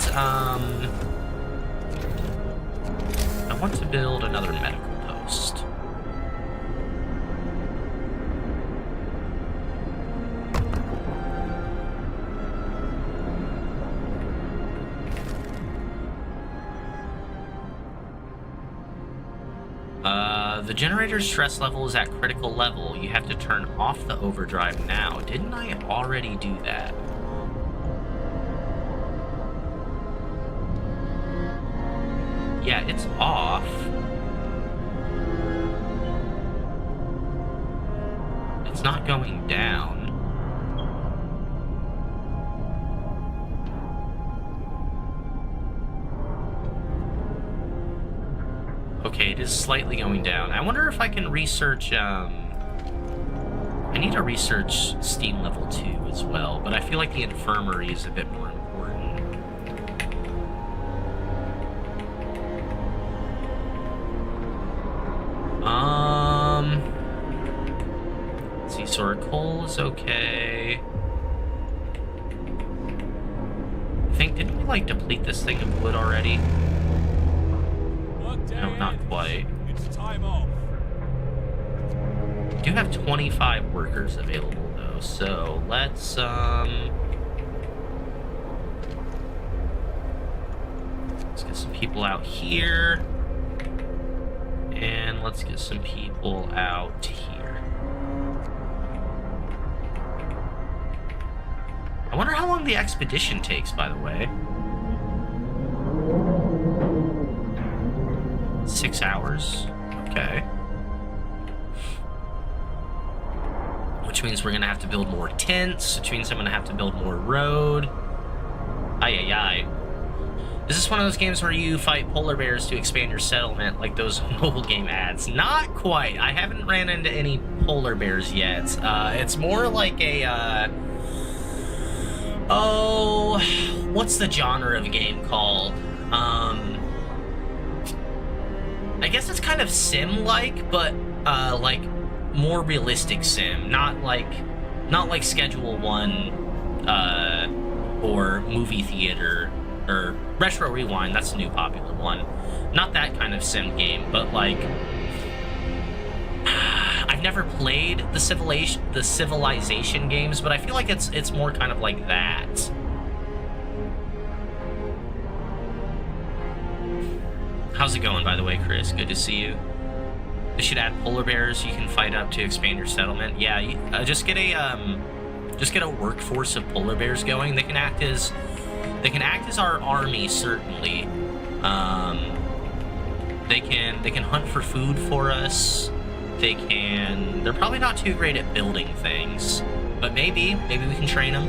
to build another medical post. The generator's stress level is at critical level. You have to turn off the overdrive now. Didn't I already do that? Yeah, it's off. It's not going down. Okay, it is slightly going down. I wonder if I can research, I need to research Steam level 2 as well, but I feel like the infirmary is a bit more important. Let's see, so our coal is okay. I think, didn't we, like, deplete this thing of wood already? No, not quite. It's time off. We do have 25 workers available, though, so let's get some people out here. And let's get some people out here. I wonder how long the expedition takes, by the way. 6 hours. Okay. Which means we're gonna have to build more tents, which means I'm gonna have to build more road. Ay. Is this one of those games where you fight polar bears to expand your settlement, like those mobile game ads? Not quite. I haven't ran into any polar bears yet. It's more like a, oh, what's the genre of game called? I guess it's kind of sim-like, but, like, more realistic sim. Not like Schedule 1, or Movie Theater, or Retro Rewind, that's the new popular one. Not that kind of sim game, but, like, I've never played the Civilization games, but I feel like it's more kind of like that. How's it going, by the way, Chris? Good to see you. They should add polar bears you can fight up to expand your settlement. Yeah, just get a workforce of polar bears going. They can act as our army, certainly. They can hunt for food for us. They're probably not too great at building things, but maybe we can train them.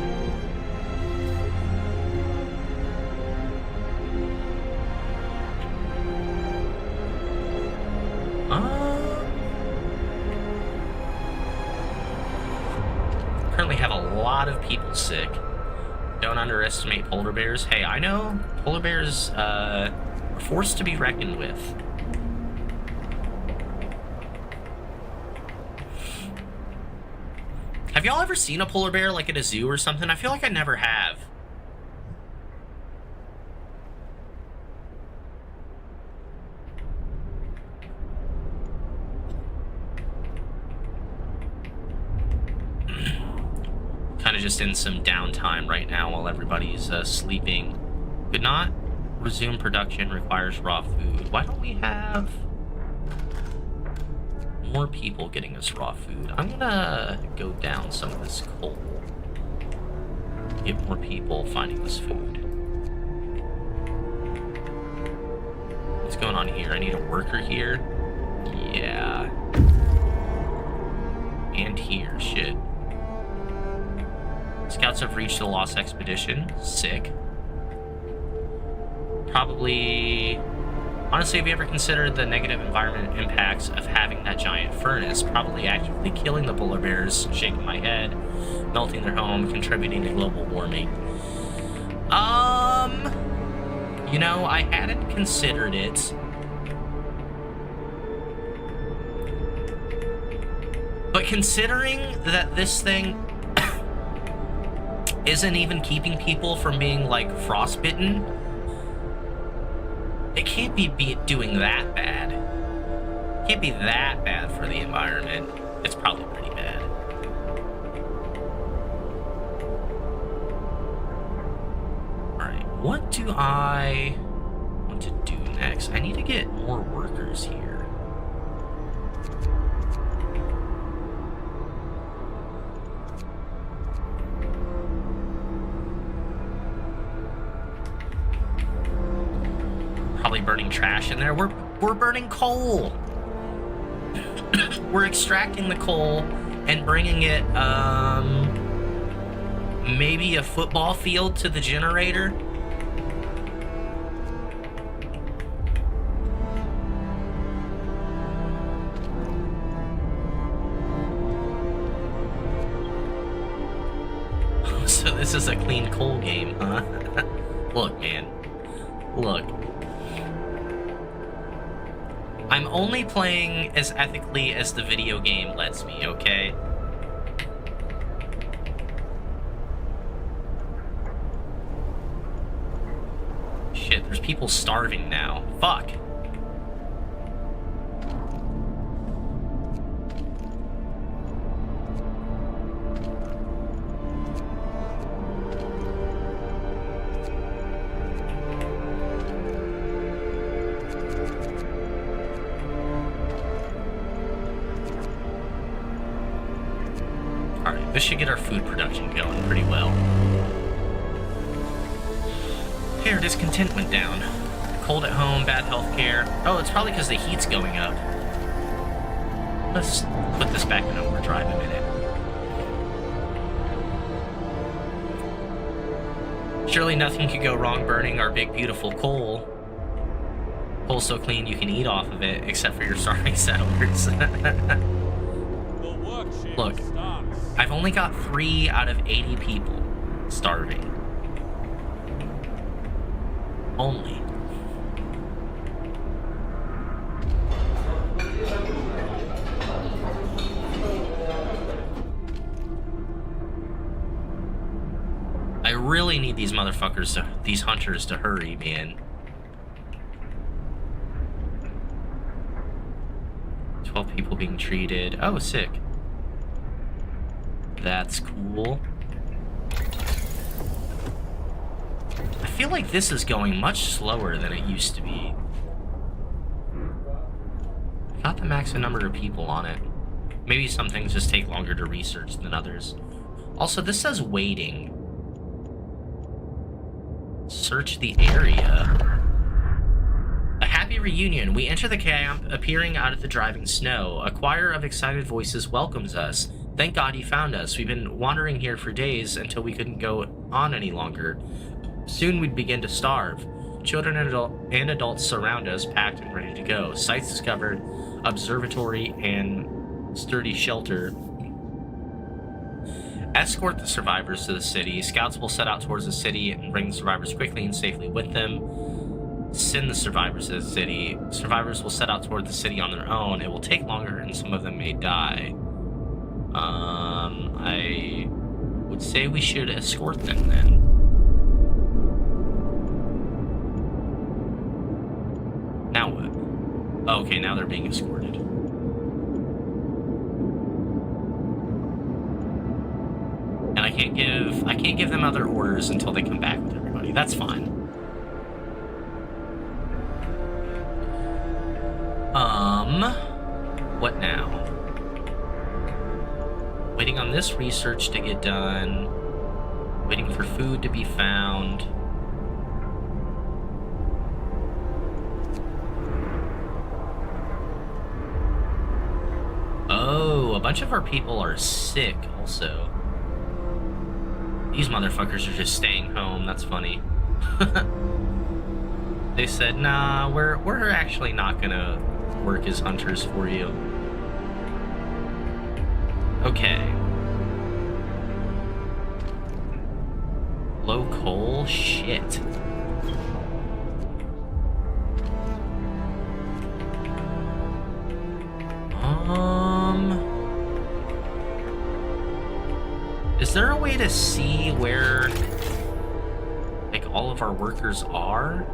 Currently lot of people sick. Don't underestimate polar bears. Hey, I know polar bears are forced to be reckoned with. Have y'all ever seen a polar bear like at a zoo or something? I feel like I never have. Kind of just in some downtime right now while everybody's sleeping. Could not resume production, requires raw food. Why don't we have more people getting us raw food? I'm gonna go down some of this coal. Get more people finding this food. What's going on here? I need a worker here. Yeah. And here, shit. Scouts have reached the Lost Expedition. Sick. Probably... Honestly, have you ever considered the negative environment impacts of having that giant furnace? Probably actively killing the polar bears, shaking my head, melting their home, contributing to global warming. You know, I hadn't considered it. But considering that this thing isn't even keeping people from being, like, frostbitten, it can't be doing that bad. It can't be that bad for the environment. It's probably pretty bad. Alright, what do I want to do next? I need to get more workers here. Probably burning trash in there. We're burning coal. We're extracting the coal and bringing it maybe a football field to the generator. So this is a clean coal game, huh? Look, man. Look. I'm only playing as ethically as the video game lets me, okay? Shit, there's people starving now. Fuck. This should get our food production going pretty well. Here, discontent went down. Cold at home, bad health care. Oh, it's probably because the heat's going up. Let's put this back in overdrive a minute. Surely nothing could go wrong burning our big, beautiful coal. Coal's so clean you can eat off of it, except for your starving settlers. Look. I've only got 3 out of 80 people starving. Only. I really need these motherfuckers these hunters to hurry, man. 12 people being treated. Oh, sick. That's cool. I feel like this is going much slower than it used to be. Got the maximum number of people on it. Maybe some things just take longer to research than others. Also, this says waiting. Search the area. A happy reunion. We enter the camp, appearing out of the driving snow. A choir of excited voices welcomes us. Thank God you found us. We've been wandering here for days until we couldn't go on any longer. Soon we'd begin to starve. Children and adults surround us, packed and ready to go. Sites discovered, observatory, and sturdy shelter. Escort the survivors to the city. Scouts will set out towards the city and bring the survivors quickly and safely with them. Send the survivors to the city. Survivors will set out toward the city on their own. It will take longer and some of them may die. I would say we should escort them then. Now what? Okay, now they're being escorted. And I can't give them other orders until they come back with everybody. That's fine. What now? Waiting on this research to get done. Waiting for food to be found. Oh, a bunch of our people are sick also. These motherfuckers are just staying home. That's funny. They said, nah, we're actually not gonna work as hunters for you. Okay. Low coal? Shit. Is there a way to see where, like, all of our workers are?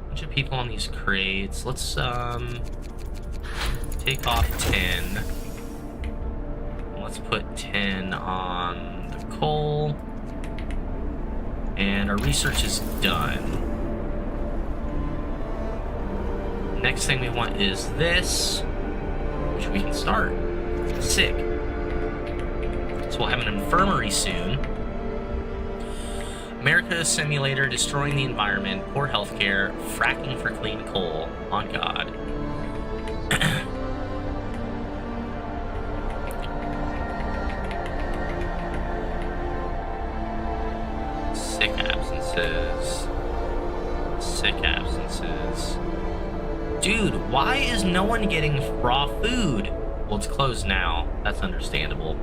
Bunch of people on these crates. Let's, take off 10. Let's put 10 on the coal. And our research is done. Next thing we want is this, which we can start. Sick. So we'll have an infirmary soon. America Simulator, destroying the environment, poor healthcare, fracking for clean coal. On God. Sick absences. Sick absences. Dude, why is no one getting raw food? Well, it's closed now. That's understandable.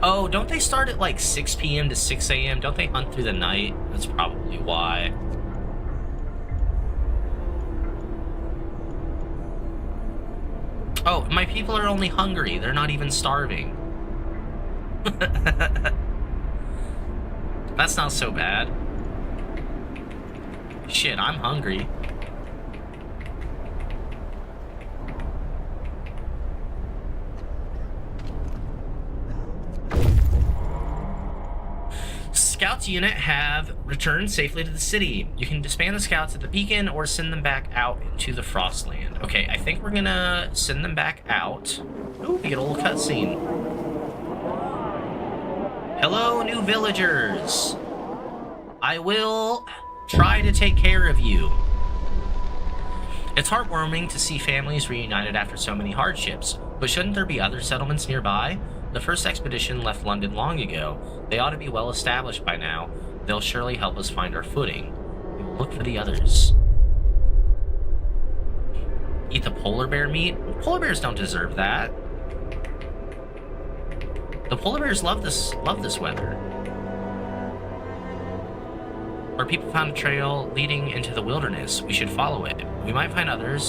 Oh, don't they start at like 6 p.m. to 6 a.m.? Don't they hunt through the night? That's probably why. Oh, my people are only hungry. They're not even starving. That's not so bad. Shit, I'm hungry. Scouts unit have returned safely to the city. You can disband the scouts at the beacon or send them back out into the Frostland. Okay, I think we're gonna send them back out. Ooh, we get a little cutscene. Hello, new villagers. I will try to take care of you. It's heartwarming to see families reunited after so many hardships, but shouldn't there be other settlements nearby? The first expedition left London long ago. They ought to be well established by now. They'll surely help us find our footing. We will look for the others. Eat the polar bear meat? Polar bears don't deserve that. The polar bears love this weather. Our people found a trail leading into the wilderness. We should follow it. We might find other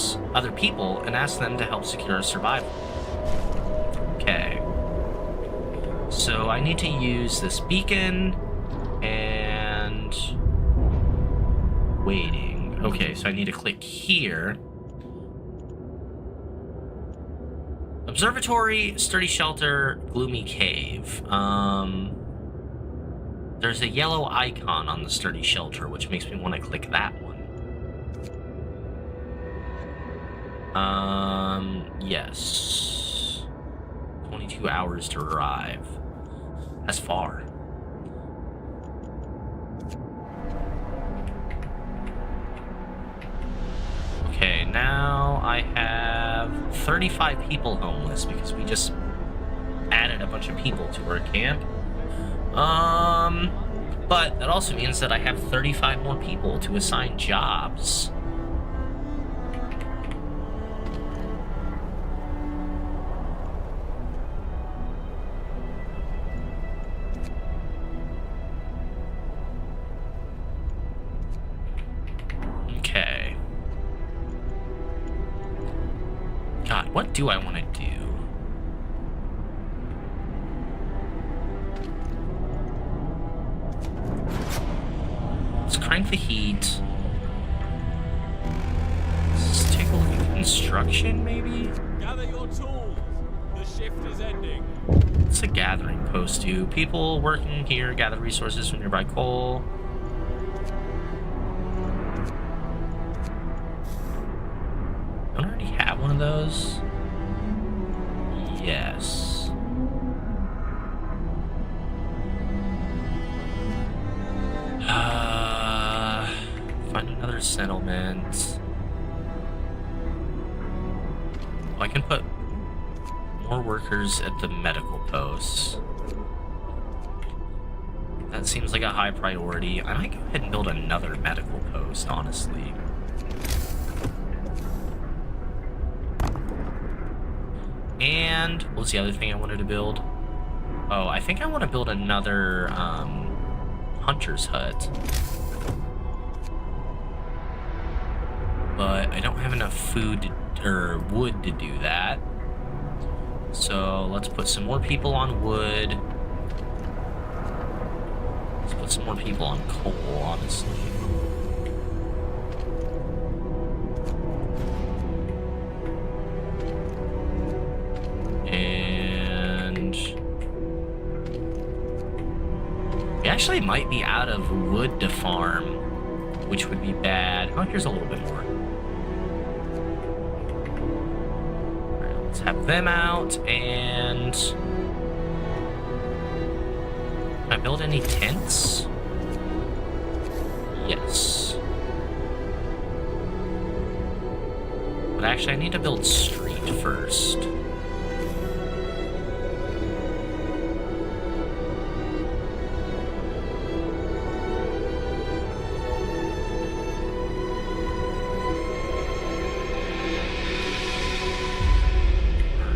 people, and ask them to help secure our survival. Okay. So I need to use this beacon and waiting. Okay, so I need to click here. Observatory, sturdy shelter, gloomy cave. There's a yellow icon on the sturdy shelter, which makes me want to click that one. Yes. 22 hours to arrive. That's far. Okay, now I have 35 people homeless because we just added a bunch of people to our camp. But that also means that I have 35 more people to assign jobs. what do I want to do? Let's crank the heat. Let's take a look at construction, maybe? Gather your tools. The shift is ending. It's a gathering post, too. People working here gather resources from nearby coal. Don't I already have one of those? Yes. Find another settlement. Oh, I can put more workers at the medical posts. That seems like a high priority. I might go ahead and build another medical post, honestly. And what was the other thing I wanted to build? Oh, I think I want to build another hunter's hut. But I don't have enough food or wood to do that. So let's put some more people on wood. Let's put some more people on coal, honestly. And we actually might be out of wood to farm, which would be bad. Oh, here's a little bit more. Let's have them out. And can I build any tents? Yes. But actually, I need to build street first.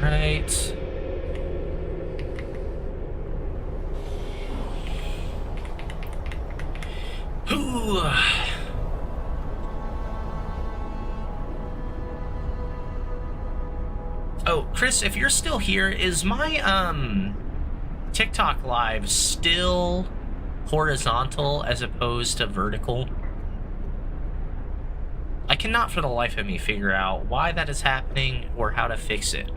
Right. Ooh. Oh, Chris, if you're still here, is my TikTok live still horizontal as opposed to vertical? I cannot for the life of me figure out why that is happening or how to fix it.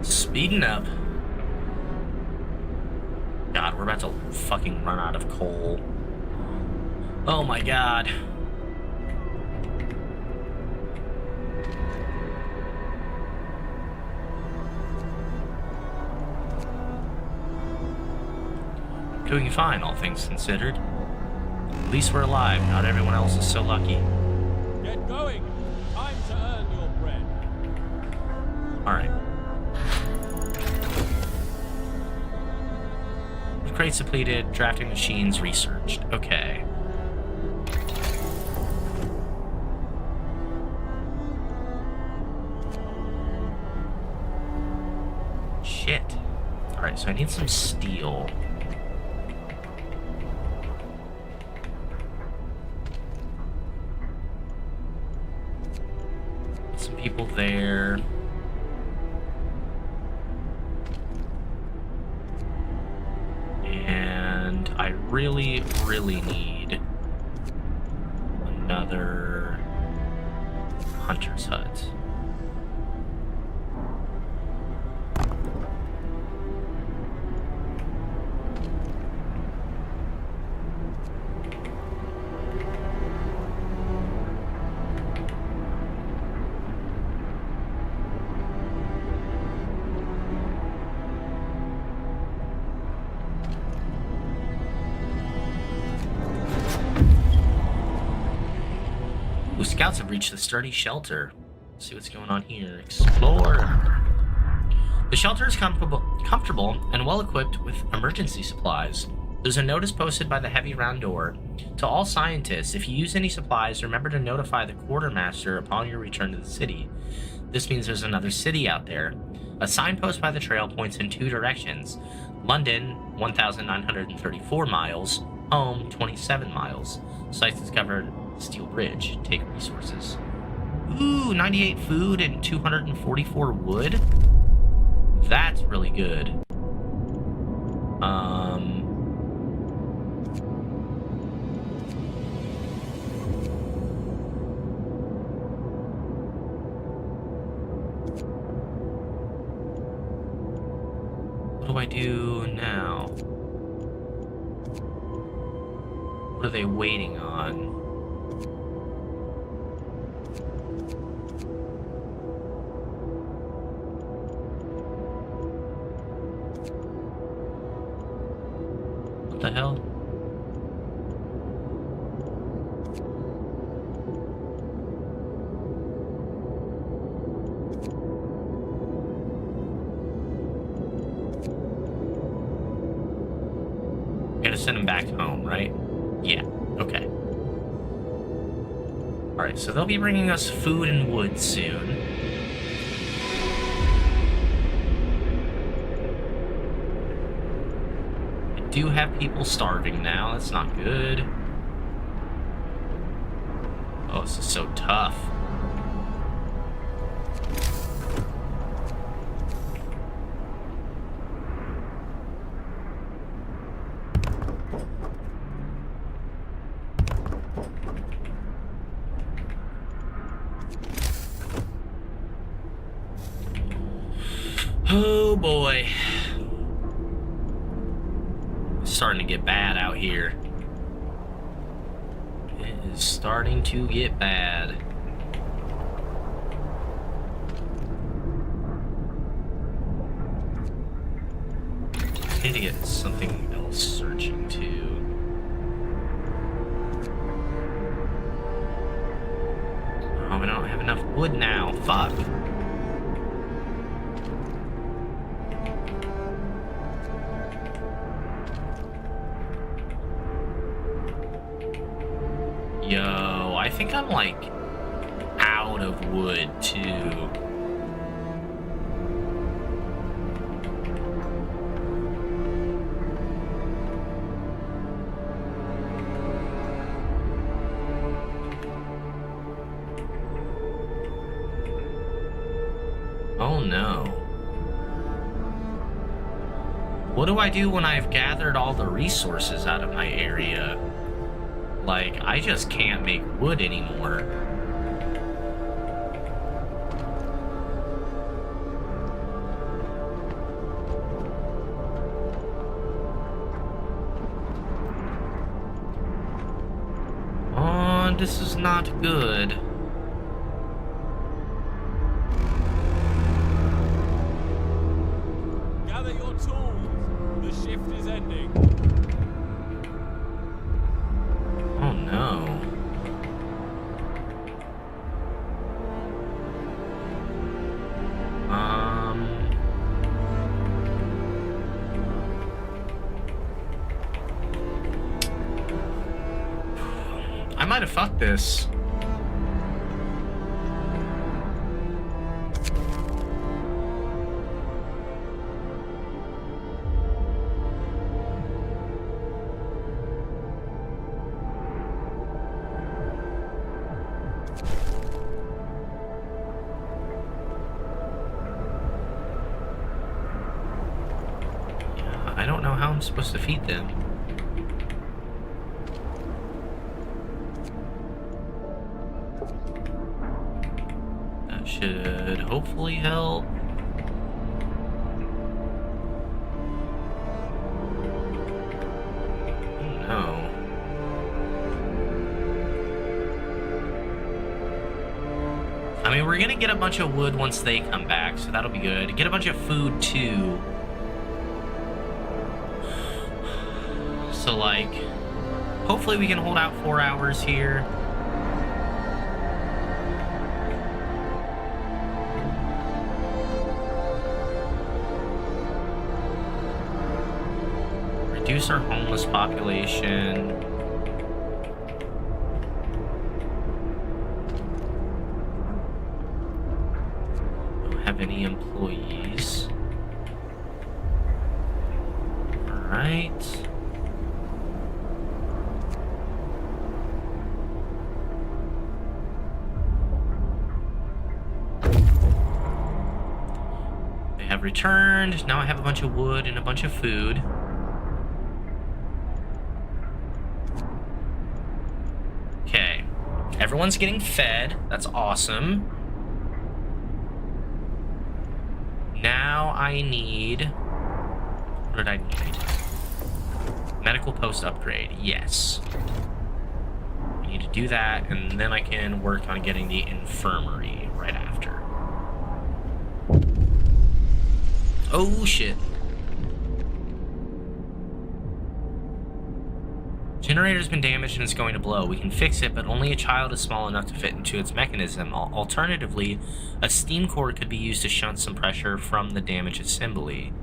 Speeding up. God, we're about to fucking run out of coal. Oh my god. Doing fine, all things considered. At least we're alive. Not everyone else is so lucky. Get going. Time to earn your bread. Alright. Crates depleted, drafting machines researched. Okay. Shit. Alright, so I need some steel. Some people there. And I really, really need another hunter's hut. Ooh, scouts have reached the sturdy shelter. Let's see what's going on here. Explore. The shelter is comfortable and well equipped with emergency supplies. There's a notice posted by the heavy round door. To all scientists, if you use any supplies, remember to notify the quartermaster upon your return to the city. This means there's another city out there. A signpost by the trail points in 2 directions. London, 1,934 miles. Home, 27 miles. Sites discovered, Steel Bridge. Take resources. Ooh, 98 food and 244 wood? That's really good. What do I do now? What are they waiting on? What the hell? Gotta send him back home, right? Yeah, okay. Alright, so they'll be bringing us food and wood soon. I do have people starving now, that's not good. Oh, this is so tough. Oh boy. It's starting to get bad out here. It is starting to get bad. I need to get something else searching too. Oh, I don't have enough wood now. Fuck. Yo, I think I'm like out of wood too. Oh no. What do I do when I've gathered all the resources out of my area? Like, I just can't make wood anymore. Oh, this is not good. Gather your tools. The shift is ending. Oh no. I might have fucked this. I don't know how I'm supposed to feed them. That should hopefully help. Oh no. I mean, we're gonna get a bunch of wood once they come back, so that'll be good. Get a bunch of food too. So, like, hopefully we can hold out 4 hours here. Reduce our homeless population. Don't have any employees. All right. They have returned. Now I have a bunch of wood and a bunch of food. Okay. Everyone's getting fed. That's awesome. Now I need... What did I need? Medical post upgrade. Yes. I need to do that, and then I can work on getting the infirmary right after. Oh, shit. Generator's been damaged and it's going to blow. We can fix it, but only a child is small enough to fit into its mechanism. Alternatively, a steam core could be used to shunt some pressure from the damaged assembly.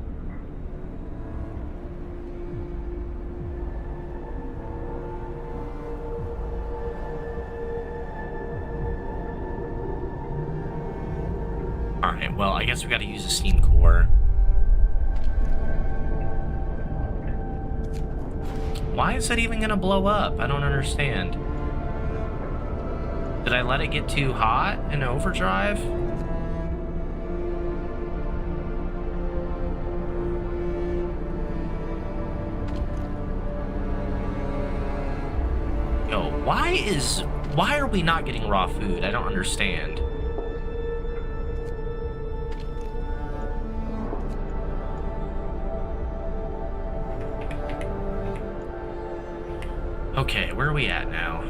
Alright, well, I guess we gotta use a steam core. Why is it even gonna blow up? I don't understand. Did I let it get too hot in overdrive? Yo, why are we not getting raw food? I don't understand. Okay, where are we at now?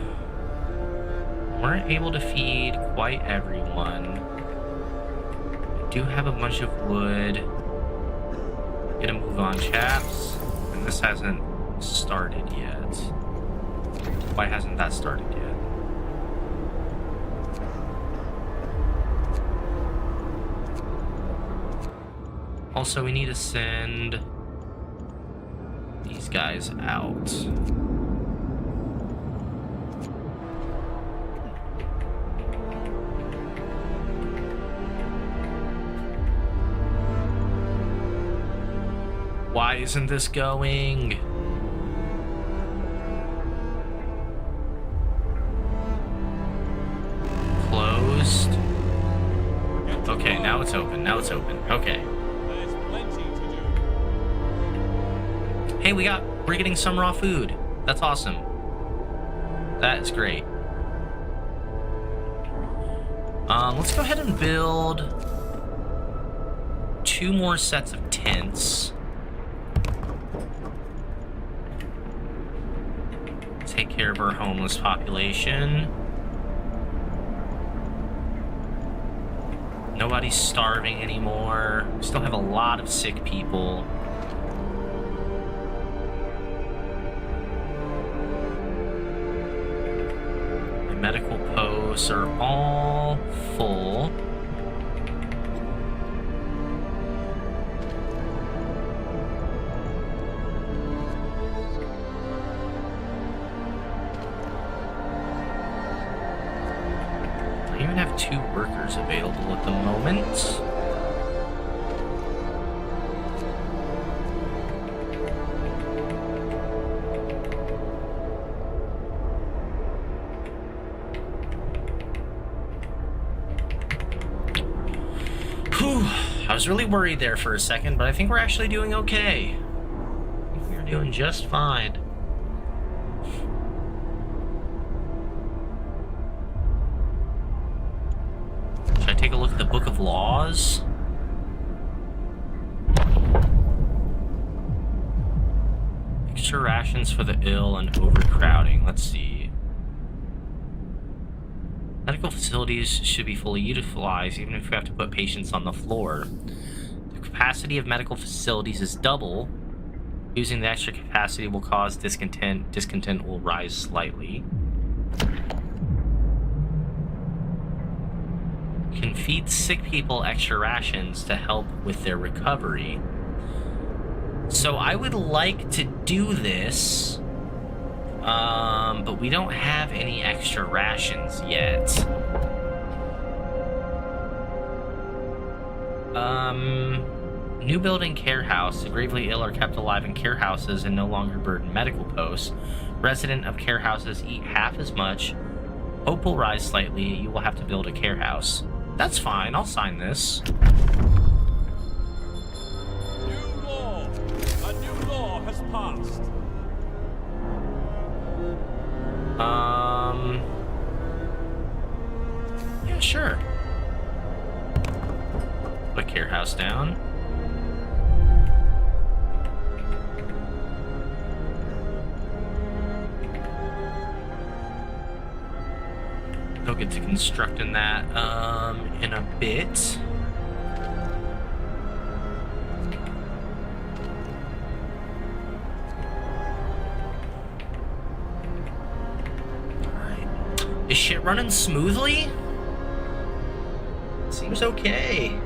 Weren't able to feed quite everyone. I do have a bunch of wood. Get a move on, chaps. And this hasn't started yet. Why hasn't that started yet? Also, we need to send these guys out. Why isn't this going? Closed. Okay, now it's open. Now it's open. Okay. There's plenty to do. Hey, we're getting some raw food. That's awesome. That is great. Let's go ahead and build 2 more sets of tents. Take care of our homeless population. Nobody's starving anymore. We still have a lot of sick people. My medical posts are all full. I even have 2 workers available at the moment. Whew, I was really worried there for a second, but I think we're actually doing okay. I think we're doing just fine. Take a look at the Book of Laws. Extra rations for the ill and overcrowding. Let's see. Medical facilities should be fully utilized, even if we have to put patients on the floor. The capacity of medical facilities is double. Using the extra capacity will cause discontent. Discontent will rise slightly. Can feed sick people extra rations to help with their recovery. So I would like to do this, but we don't have any extra rations yet. New building care house. The gravely ill are kept alive in care houses and no longer burden medical posts. Resident of care houses eat half as much. Hope will rise slightly. You will have to build a care house. That's fine. I'll sign this. New law. A new law has passed. Yeah, sure. Put care house down. They'll get to constructing that in a bit. Alright. Is shit running smoothly? Seems okay.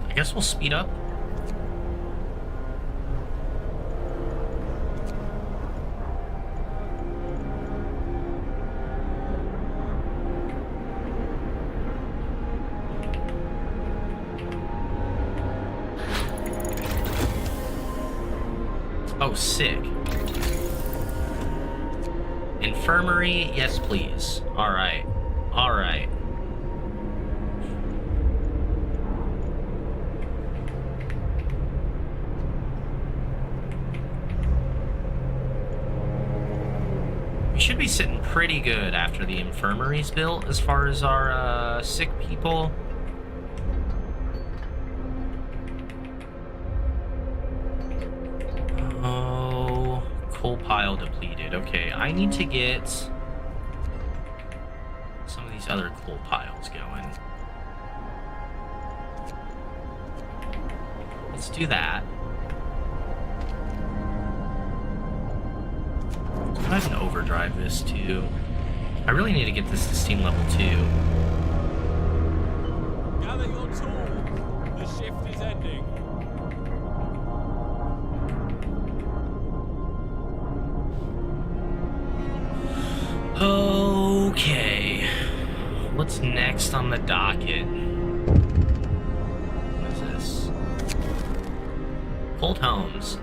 I guess we'll speed up. Oh, sick. Infirmary, yes please. Alright. Alright. We should be sitting pretty good after the infirmary's built as far as our sick people. Oh, coal pile depleted. Okay, I need to get some of these other coal piles going. Let's do that. I can overdrive this too. I really need to get this to steam level 2. Gather your tools. The shift is ending. Okay. What's next on the docket? What is this? Cold homes.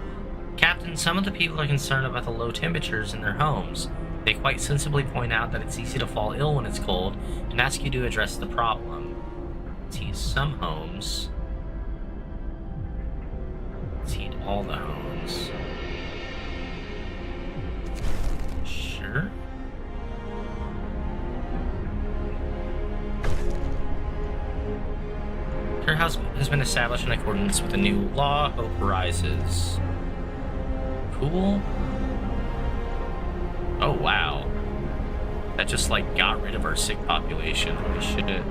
Captain, some of the people are concerned about the low temperatures in their homes. They quite sensibly point out that it's easy to fall ill when it's cold and ask you to address the problem. Let's heat some homes. Let's heat all the homes. Sure. Care house has been established in accordance with the new law. Hope rises. Cool. Oh, wow. That just, like, got rid of our sick population. Holy shit.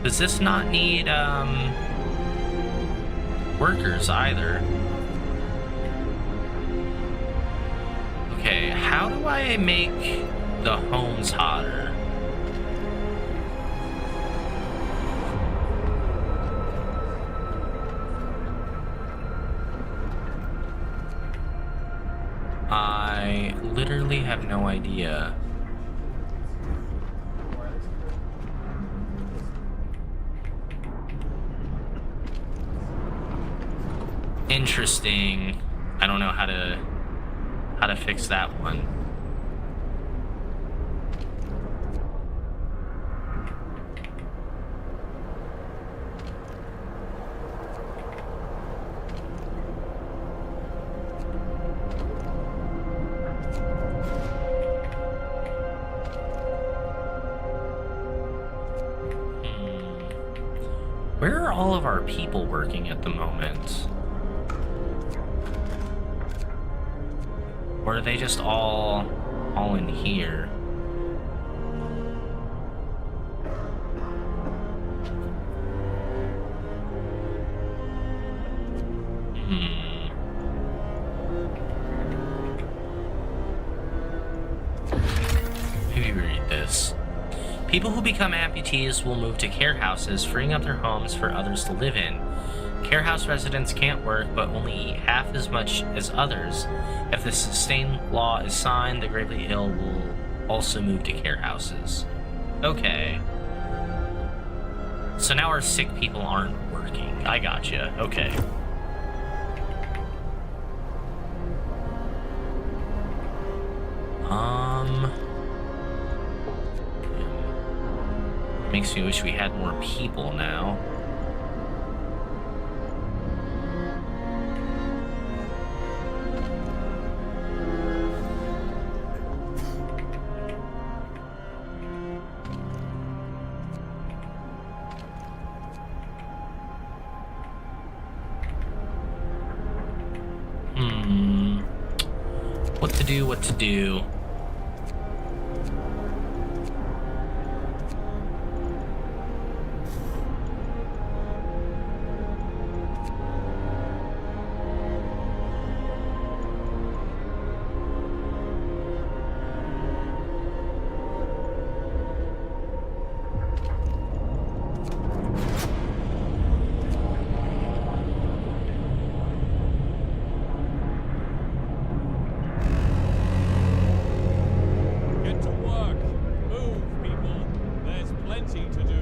Does this not need, workers either? Okay, how do I make the homes hotter? I literally have no idea. Interesting. I don't know how to fix that one. Where are all of our people working at the moment? Or are they just all in here? Maybe read this. People who become amputees will move to care houses, freeing up their homes for others to live in. Care house residents can't work, but only eat half as much as others. If the sustain law is signed, the gravely ill will also move to care houses. Okay. So now our sick people aren't working. I gotcha. Okay. Makes me wish we had more people now. What to do? Get to work. Move, people. There's plenty to do.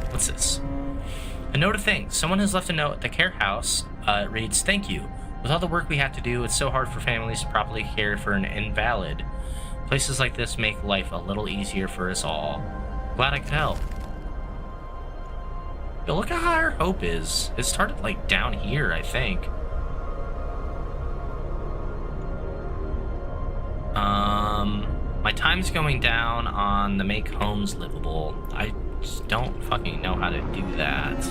What's this? A note of thanks. Someone has left a note at the care house. It reads, "Thank you. With all the work we have to do, it's so hard for families to properly care for an invalid. Places like this make life a little easier for us all. Glad I could help." Yo, look at how our hope is. It started like down here, I think. My time's going down on the make homes livable. I just don't fucking know how to do that.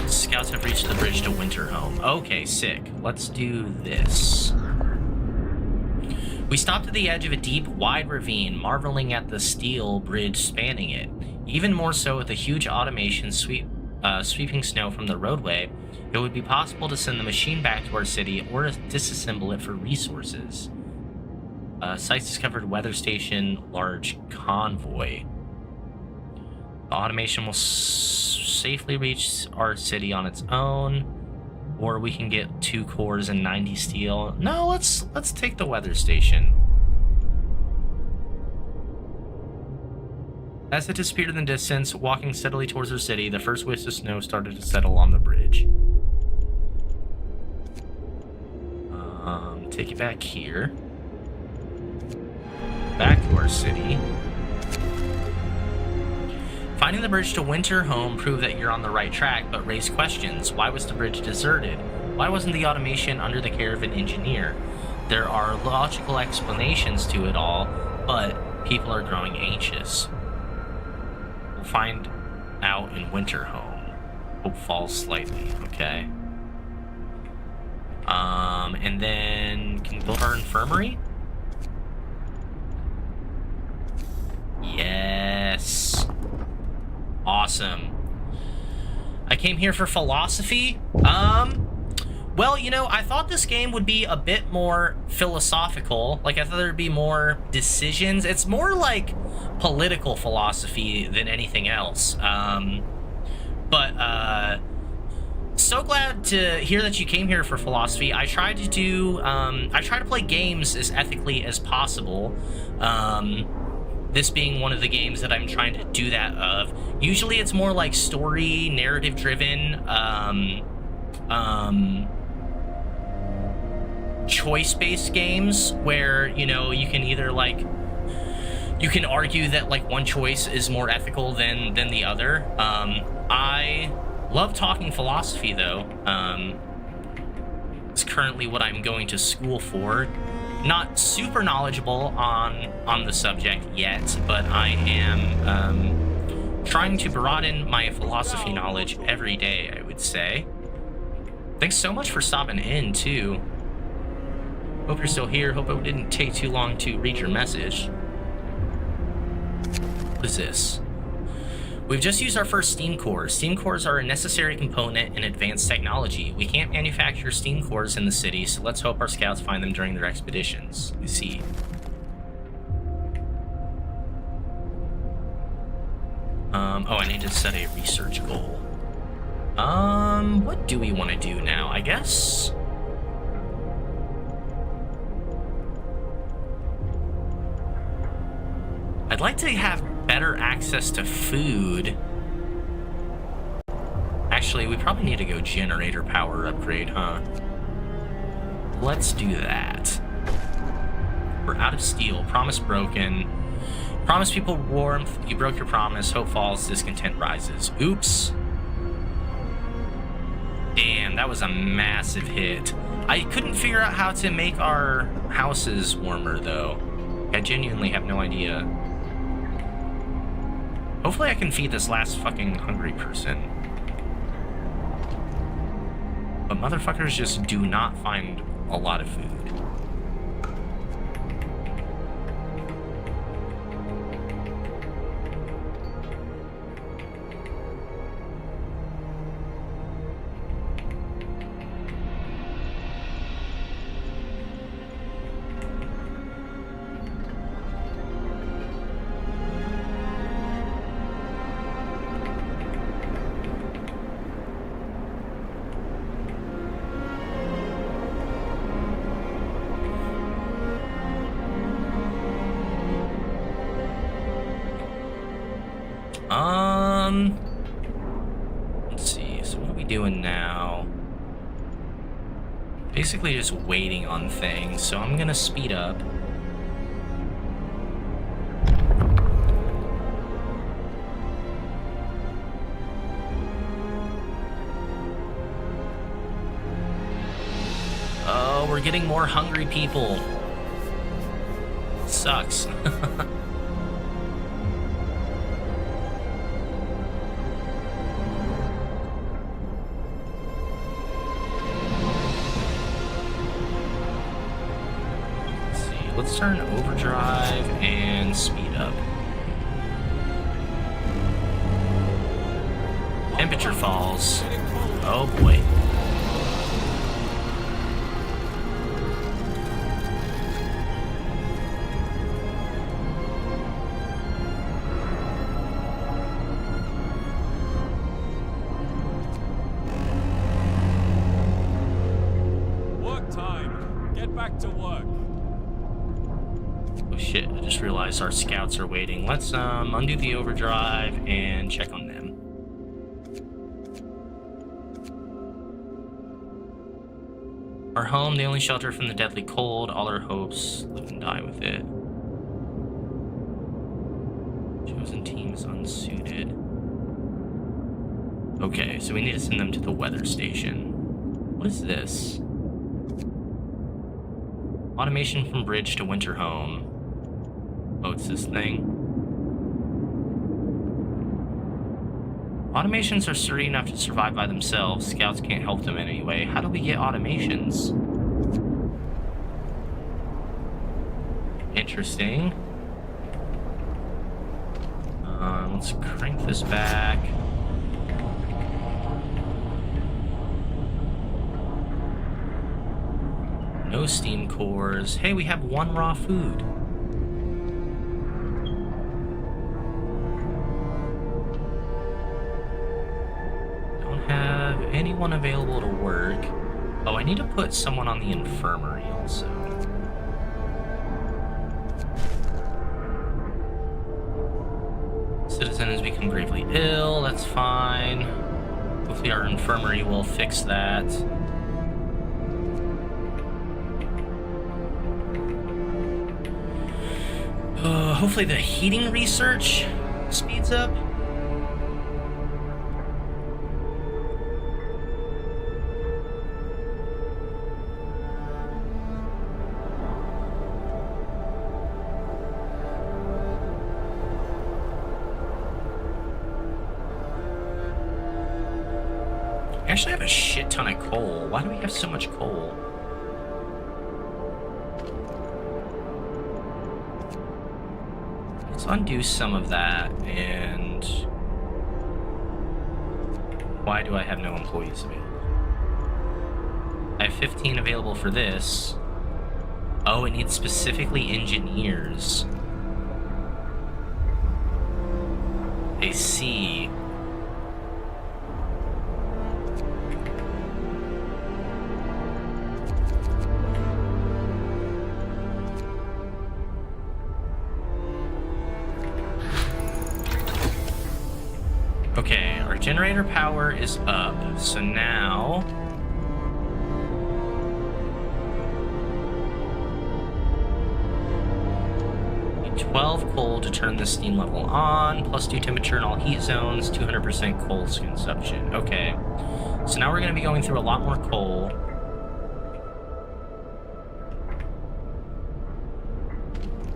Scouts have reached the bridge to Winterhome. Okay, sick. Let's do this. We stopped at the edge of a deep, wide ravine, marveling at the steel bridge spanning it. Even more so with the huge automation sweeping snow from the roadway, it would be possible to send the machine back to our city or disassemble it for resources. Sites discovered weather station, large convoy. The automation will safely reach our city on its own, or we can get 2 cores and 90 steel. No, let's take the weather station. As it disappeared in the distance, walking steadily towards our city, the first wisps of snow started to settle on the bridge. Take it back here. Back to our city. Finding the bridge to Winterhome proved that you're on the right track, but raised questions. Why was the bridge deserted? Why wasn't the automation under the care of an engineer? There are logical explanations to it all, but people are growing anxious. We'll find out in Winterhome. Hope falls slightly, okay. And then can we build our infirmary? Yes. Awesome. I came here for philosophy. Well, you know, I thought this game would be a bit more philosophical. Like, I thought there'd be more decisions. It's more like political philosophy than anything else. So glad to hear that you came here for philosophy. I try to play games as ethically as possible. This being one of the games that I'm trying to do that of. Usually it's more like story, narrative driven, choice-based games where, you know, you can either like, you can argue that like one choice is more ethical than the other. I love talking philosophy though. is currently what I'm going to school for. Not super knowledgeable on the subject yet, but I am trying to broaden my philosophy knowledge every day, I would say. Thanks so much for stopping in, too. Hope you're still here. Hope it didn't take too long to read your message. What is this? We've just used our first steam cores. Steam cores are a necessary component in advanced technology. We can't manufacture steam cores in the city, so let's hope our scouts find them during their expeditions. You see. Oh, I need to set a research goal. What do we want to do now? I guess... I'd like to have better access to food. Actually, we probably need to go generator power upgrade, huh? Let's do that. We're out of steel. Promise broken. Promise people warmth. You broke your promise. Hope falls. Discontent rises. Oops. Damn, that was a massive hit. I couldn't figure out how to make our houses warmer, though. I genuinely have no idea. Hopefully I can feed this last fucking hungry person. But motherfuckers just do not find a lot of food. Let's see, so what are we doing now? Basically just waiting on things, so I'm gonna speed up. Oh, we're getting more hungry people. Sucks. Let's turn overdrive and speed up. Temperature falls. Oh boy. Work time. Get back to work. Oh shit, I just realized our scouts are waiting. Let's undo the overdrive and check on them. Our home, the only shelter from the deadly cold. All our hopes live and die with it. Chosen team is unsuited. Okay, so we need to send them to the weather station. What is this? Automation from bridge to winter home. Oh, it's this thing. Automations are sturdy enough to survive by themselves. Scouts can't help them in any way. How do we get automations? Interesting. Let's crank this back. No steam cores. Hey, we have one raw food. Don't have anyone available to work. Oh, I need to put someone on the infirmary also. Citizen has become gravely ill. That's fine. Hopefully our infirmary will fix that. Hopefully the heating research speeds up. We actually have a shit ton of coal. Why do we have so much coal? Let's undo some of that, and... Why do I have no employees available? I have 15 available for this. Oh, it needs specifically engineers. I see. Okay, our generator power is up, so now... 12 coal to turn the steam level on, plus 2 temperature in all heat zones, 200% coal consumption. Okay, so now we're going to be going through a lot more coal.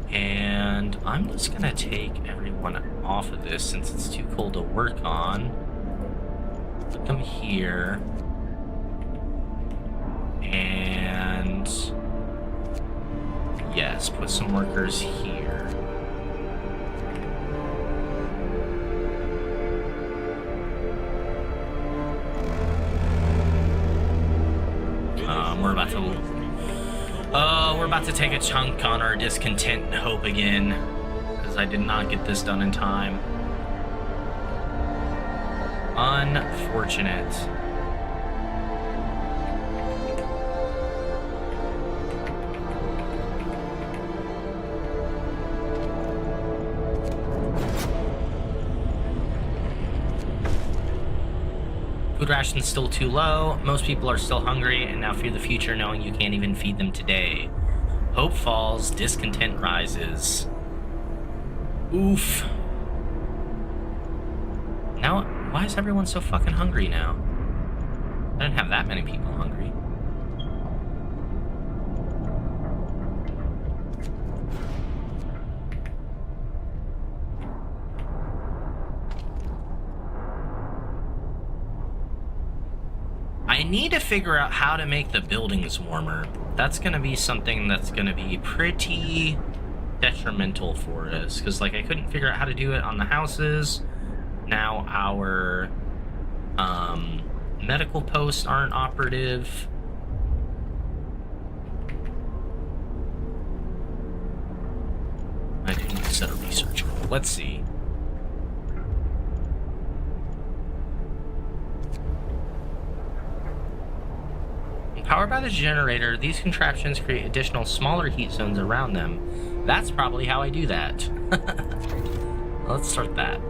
And I'm just going to take everyone off of this since it's too cold to work on. Put them here. And... yes, put some workers here. We're about to take a chunk on our discontent and hope again, because I did not get this done in time. Unfortunate. Food ration's still too low, most people are still hungry, and now fear the future knowing you can't even feed them today. Hope falls, discontent rises. Oof. Now, why is everyone so fucking hungry now? I didn't have that many people hungry. I need to figure out how to make the buildings warmer. That's going to be something that's going to be pretty detrimental for us. Because, like, I couldn't figure out how to do it on the houses. Now our medical posts aren't operative. I do need to set a research goal. Let's see. Powered by the generator, these contraptions create additional smaller heat zones around them. That's probably how I do that. Let's start that.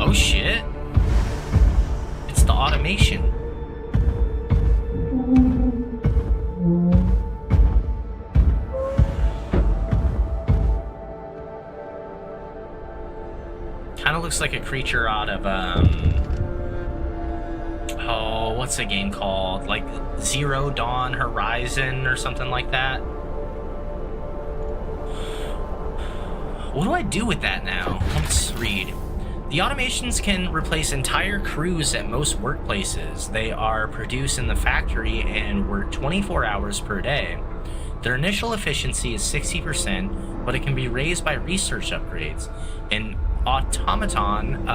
Oh shit. It's the automation. Kind of looks like a creature out of, oh, what's the game called? Like Zero Dawn Horizon or something like that. What do I do with that now? Let's read. The automations can replace entire crews at most workplaces. They are produced in the factory and work 24 hours per day. Their initial efficiency is 60%, but it can be raised by research upgrades. An automaton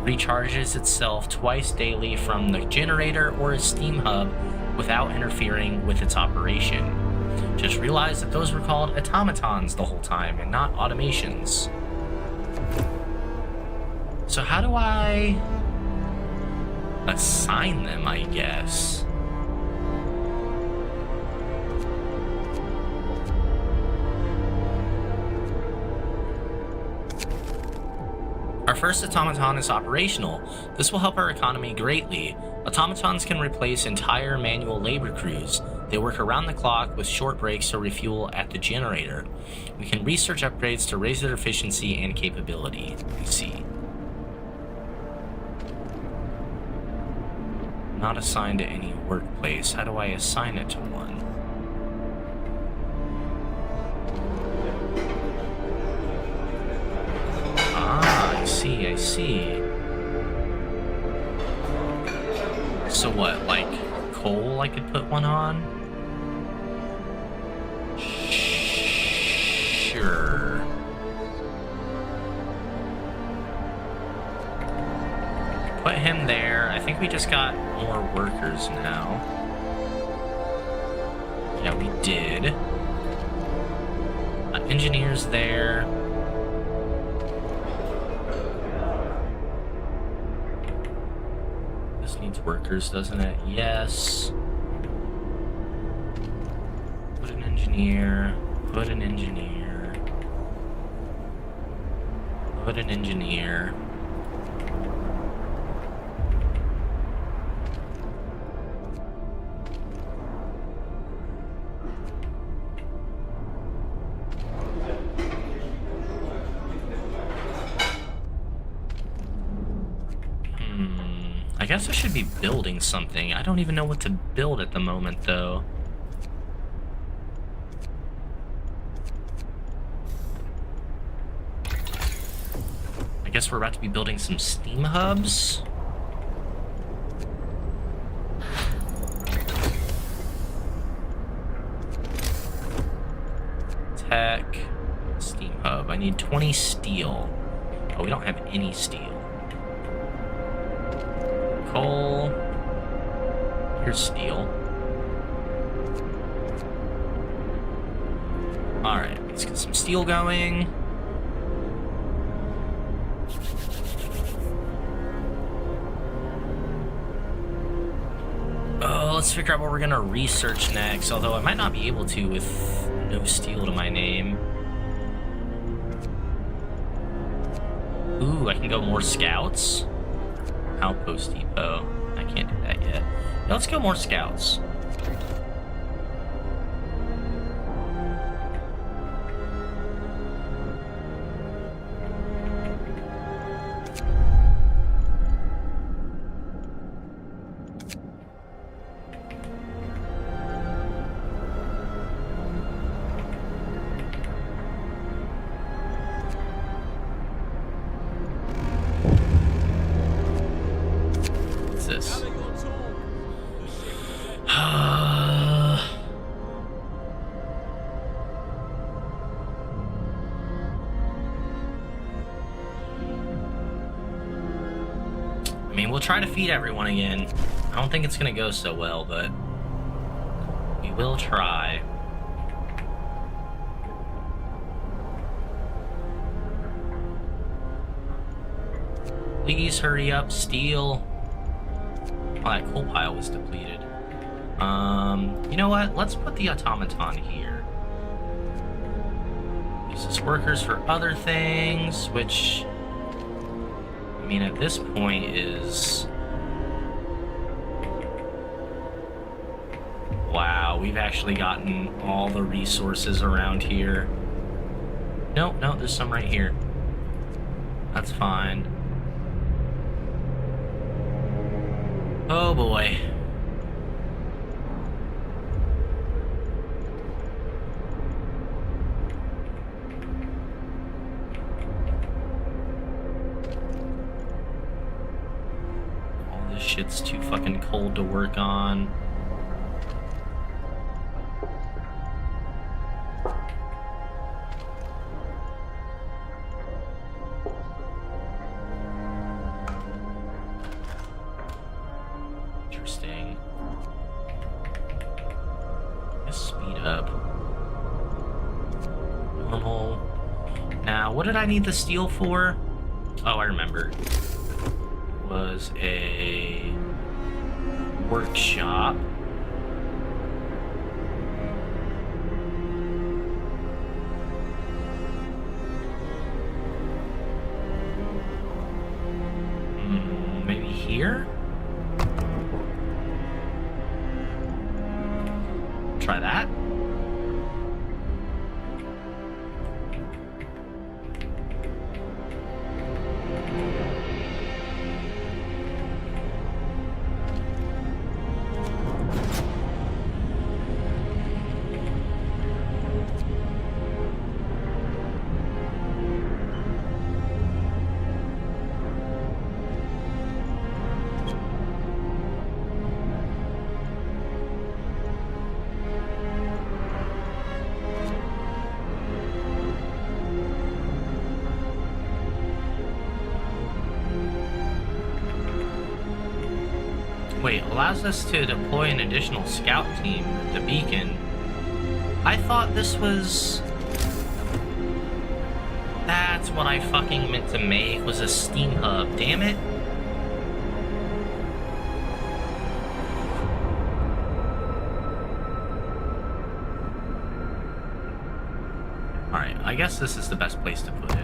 recharges itself twice daily from the generator or a steam hub without interfering with its operation. Just realize that those were called automatons the whole time and not automations. So how do I assign them, I guess? Our first automaton is operational. This will help our economy greatly. Automatons can replace entire manual labor crews. They work around the clock with short breaks to refuel at the generator. We can research upgrades to raise their efficiency and capability. You see. Not assigned to any workplace. How do I assign it to one? Ah, I see, I see. So what, like coal I could put one on? Sure. Put him there. I think we just got more workers now. Yeah, we did. Engineers there. This needs workers, doesn't it? Yes. Put an engineer. Put an engineer. Put an engineer. I guess I should be building something. I don't even know what to build at the moment, though. I guess we're about to be building some steam hubs. Tech. Steam hub. I need 20 steel. Oh, we don't have any steel. Coal. Here's steel. Alright, let's get some steel going. Oh, let's figure out what we're gonna research next, although I might not be able to with no steel to my name. Ooh, I can go more scouts. Outpost depot. I can't do that yet. Now let's go more scouts. This. I mean, we'll try to feed everyone again. I don't think it's gonna go so well, but we will try. Please hurry up, steel. Oh, that coal pile was depleted. You know what? Let's put the automaton here. Use as workers for other things, which, I mean, at this point is... Wow, we've actually gotten all the resources around here. No, there's some right here. That's fine. Oh boy. All this shit's too fucking cold to work on. Interesting. Let's speed up. Normal. Now, what did I need the steel for? Oh, I remember. Was a workshop. Maybe here? Wait, allows us to deploy an additional scout team at the beacon. I thought this was... That's what I fucking meant to make, was a steam hub, damn it. Alright, I guess this is the best place to put it.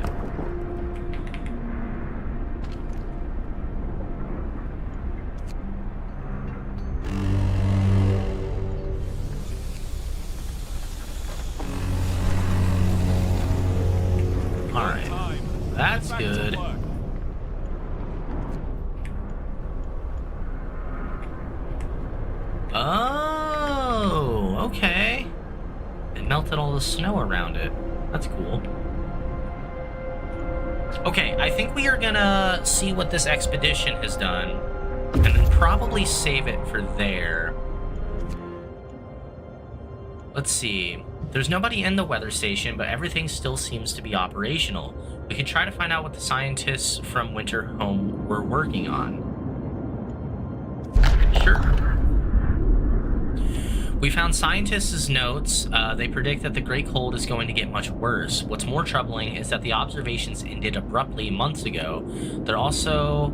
That's good. Oh, okay. It melted all the snow around it. That's cool. Okay, I think we are gonna see what this expedition has done, and then probably save it for there. Let's see. There's nobody in the weather station, but everything still seems to be operational. We could try to find out what the scientists from Winter Home were working on. Sure. We found scientists' notes. They predict that the Great Cold is going to get much worse. What's more troubling is that the observations ended abruptly months ago. There's also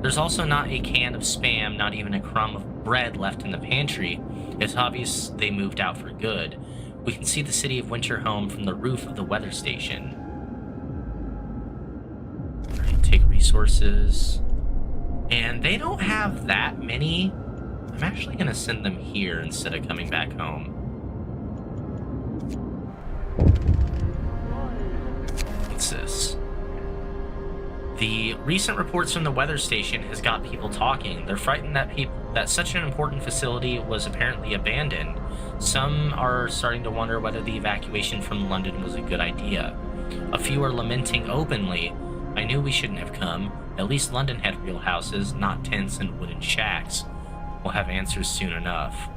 not a can of Spam, not even a crumb of bread left in the pantry. It's obvious they moved out for good. We can see the city of Winter Home from the roof of the weather station. Alright, take resources. And they don't have that many. I'm actually going to send them here instead of coming back home. What's this? The recent reports from the weather station has got people talking. They're frightened that such an important facility was apparently abandoned. Some are starting to wonder whether the evacuation from London was a good idea. A few are lamenting openly. I knew we shouldn't have come. At least London had real houses, not tents and wooden shacks. We'll have answers soon enough.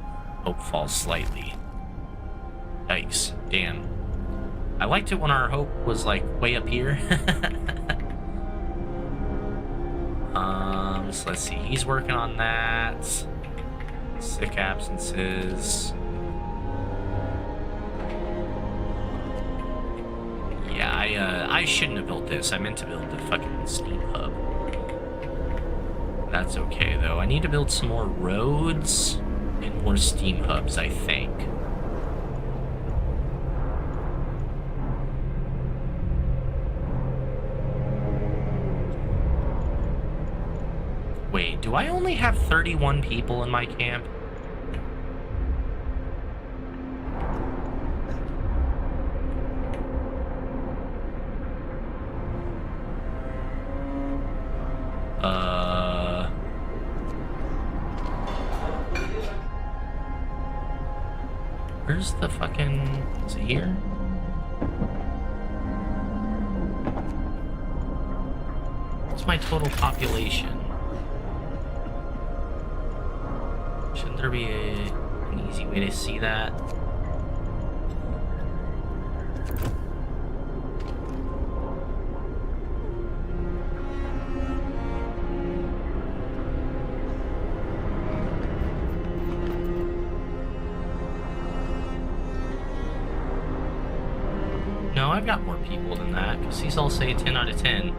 Hope falls slightly. Yikes. Damn. I liked it when our hope was, like, way up here. So let's see. He's working on that. Sick absences. Yeah, I shouldn't have built this. I meant to build the fucking steam hub. That's okay, though. I need to build some more roads and more steam hubs, I think. Wait, do I only have 31 people in my camp? Where's the fucking... Is it here? What's my total population? Shouldn't there be an easy way to see that? No, I've got more people than that, because these all say 10 out of 10.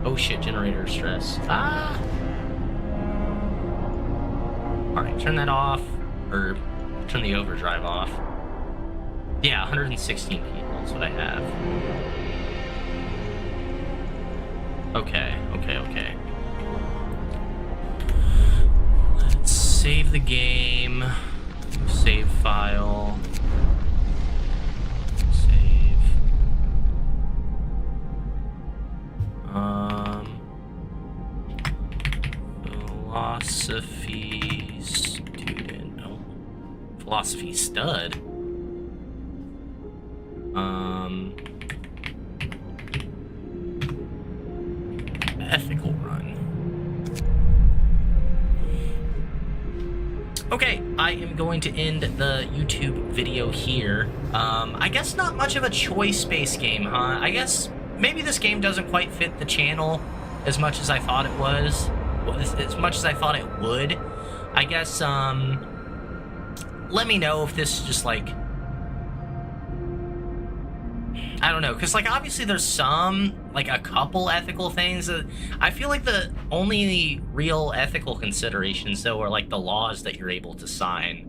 Oh shit, generator stress. Ah! Alright, turn that off, or turn the overdrive off. Yeah, 116 people is what I have. Okay. Let's save the game. Save file. Philosophy student. No. Philosophy stud. Ethical run. Okay, I am going to end the YouTube video here. I guess not much of a choice-based game, huh? I guess maybe this game doesn't quite fit the channel as much as I thought it was. As much as I thought it would. I guess, let me know if this is just like, I don't know, because like obviously there's some, like a couple ethical things that I feel like the only real ethical considerations though are like the laws that you're able to sign.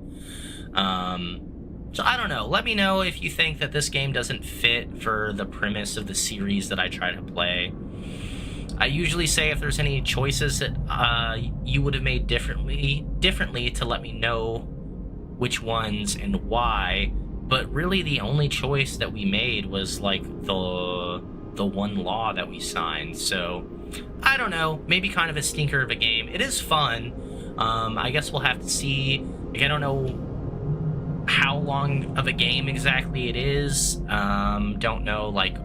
So I don't know. Let me know if you think that this game doesn't fit for the premise of the series that I try to play. I usually say if there's any choices that you would have made differently to let me know which ones and why. But really, the only choice that we made was like the one law that we signed. So I don't know. Maybe kind of a stinker of a game. It is fun. I guess we'll have to see. Like, I don't know how long of a game exactly it is. Don't know like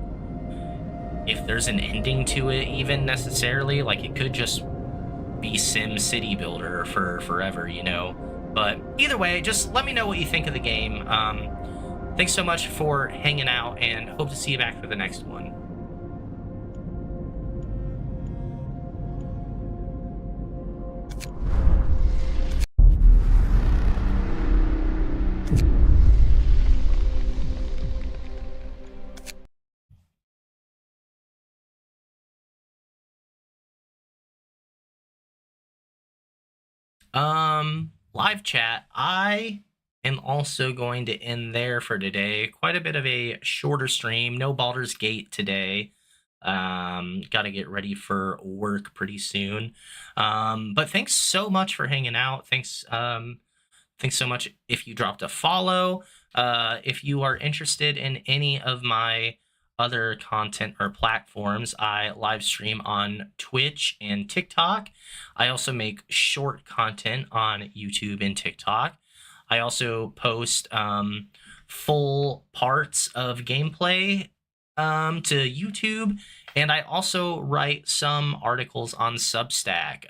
if there's an ending to it even necessarily. Like it could just be Sim City Builder for forever, you know. But either way, just let me know what you think of the game. Thanks so much for hanging out, and hope to see you back for the next one. Live chat, I am also going to end there for today. Quite a bit of a shorter stream. No Baldur's Gate today. Got to get ready for work pretty soon. But thanks so much for hanging out. Thanks so much if you dropped a follow. If you are interested in any of my other content or platforms, I live stream on Twitch and TikTok. I also make short content on YouTube and TikTok. I also post full parts of gameplay to YouTube, and I also write some articles on Substack.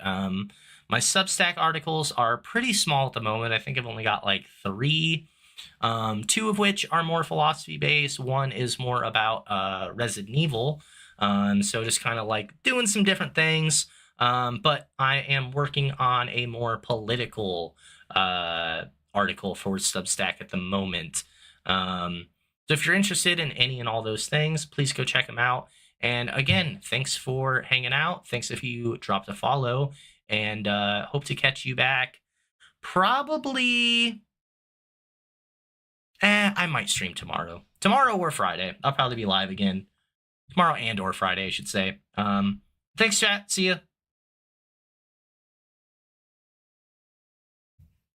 My Substack articles are pretty small at the moment. I think I've only got like 3. 2 of which are more philosophy based. 1 is more about Resident Evil. So just kind of like doing some different things. But I am working on a more political article for Substack at the moment. So if you're interested in any and all those things, please go check them out. And again, thanks for hanging out. Thanks if you dropped a follow, and hope to catch you back probably. I might stream tomorrow. Tomorrow or Friday. I'll probably be live again. Tomorrow and or Friday, I should say. Thanks, chat. See ya.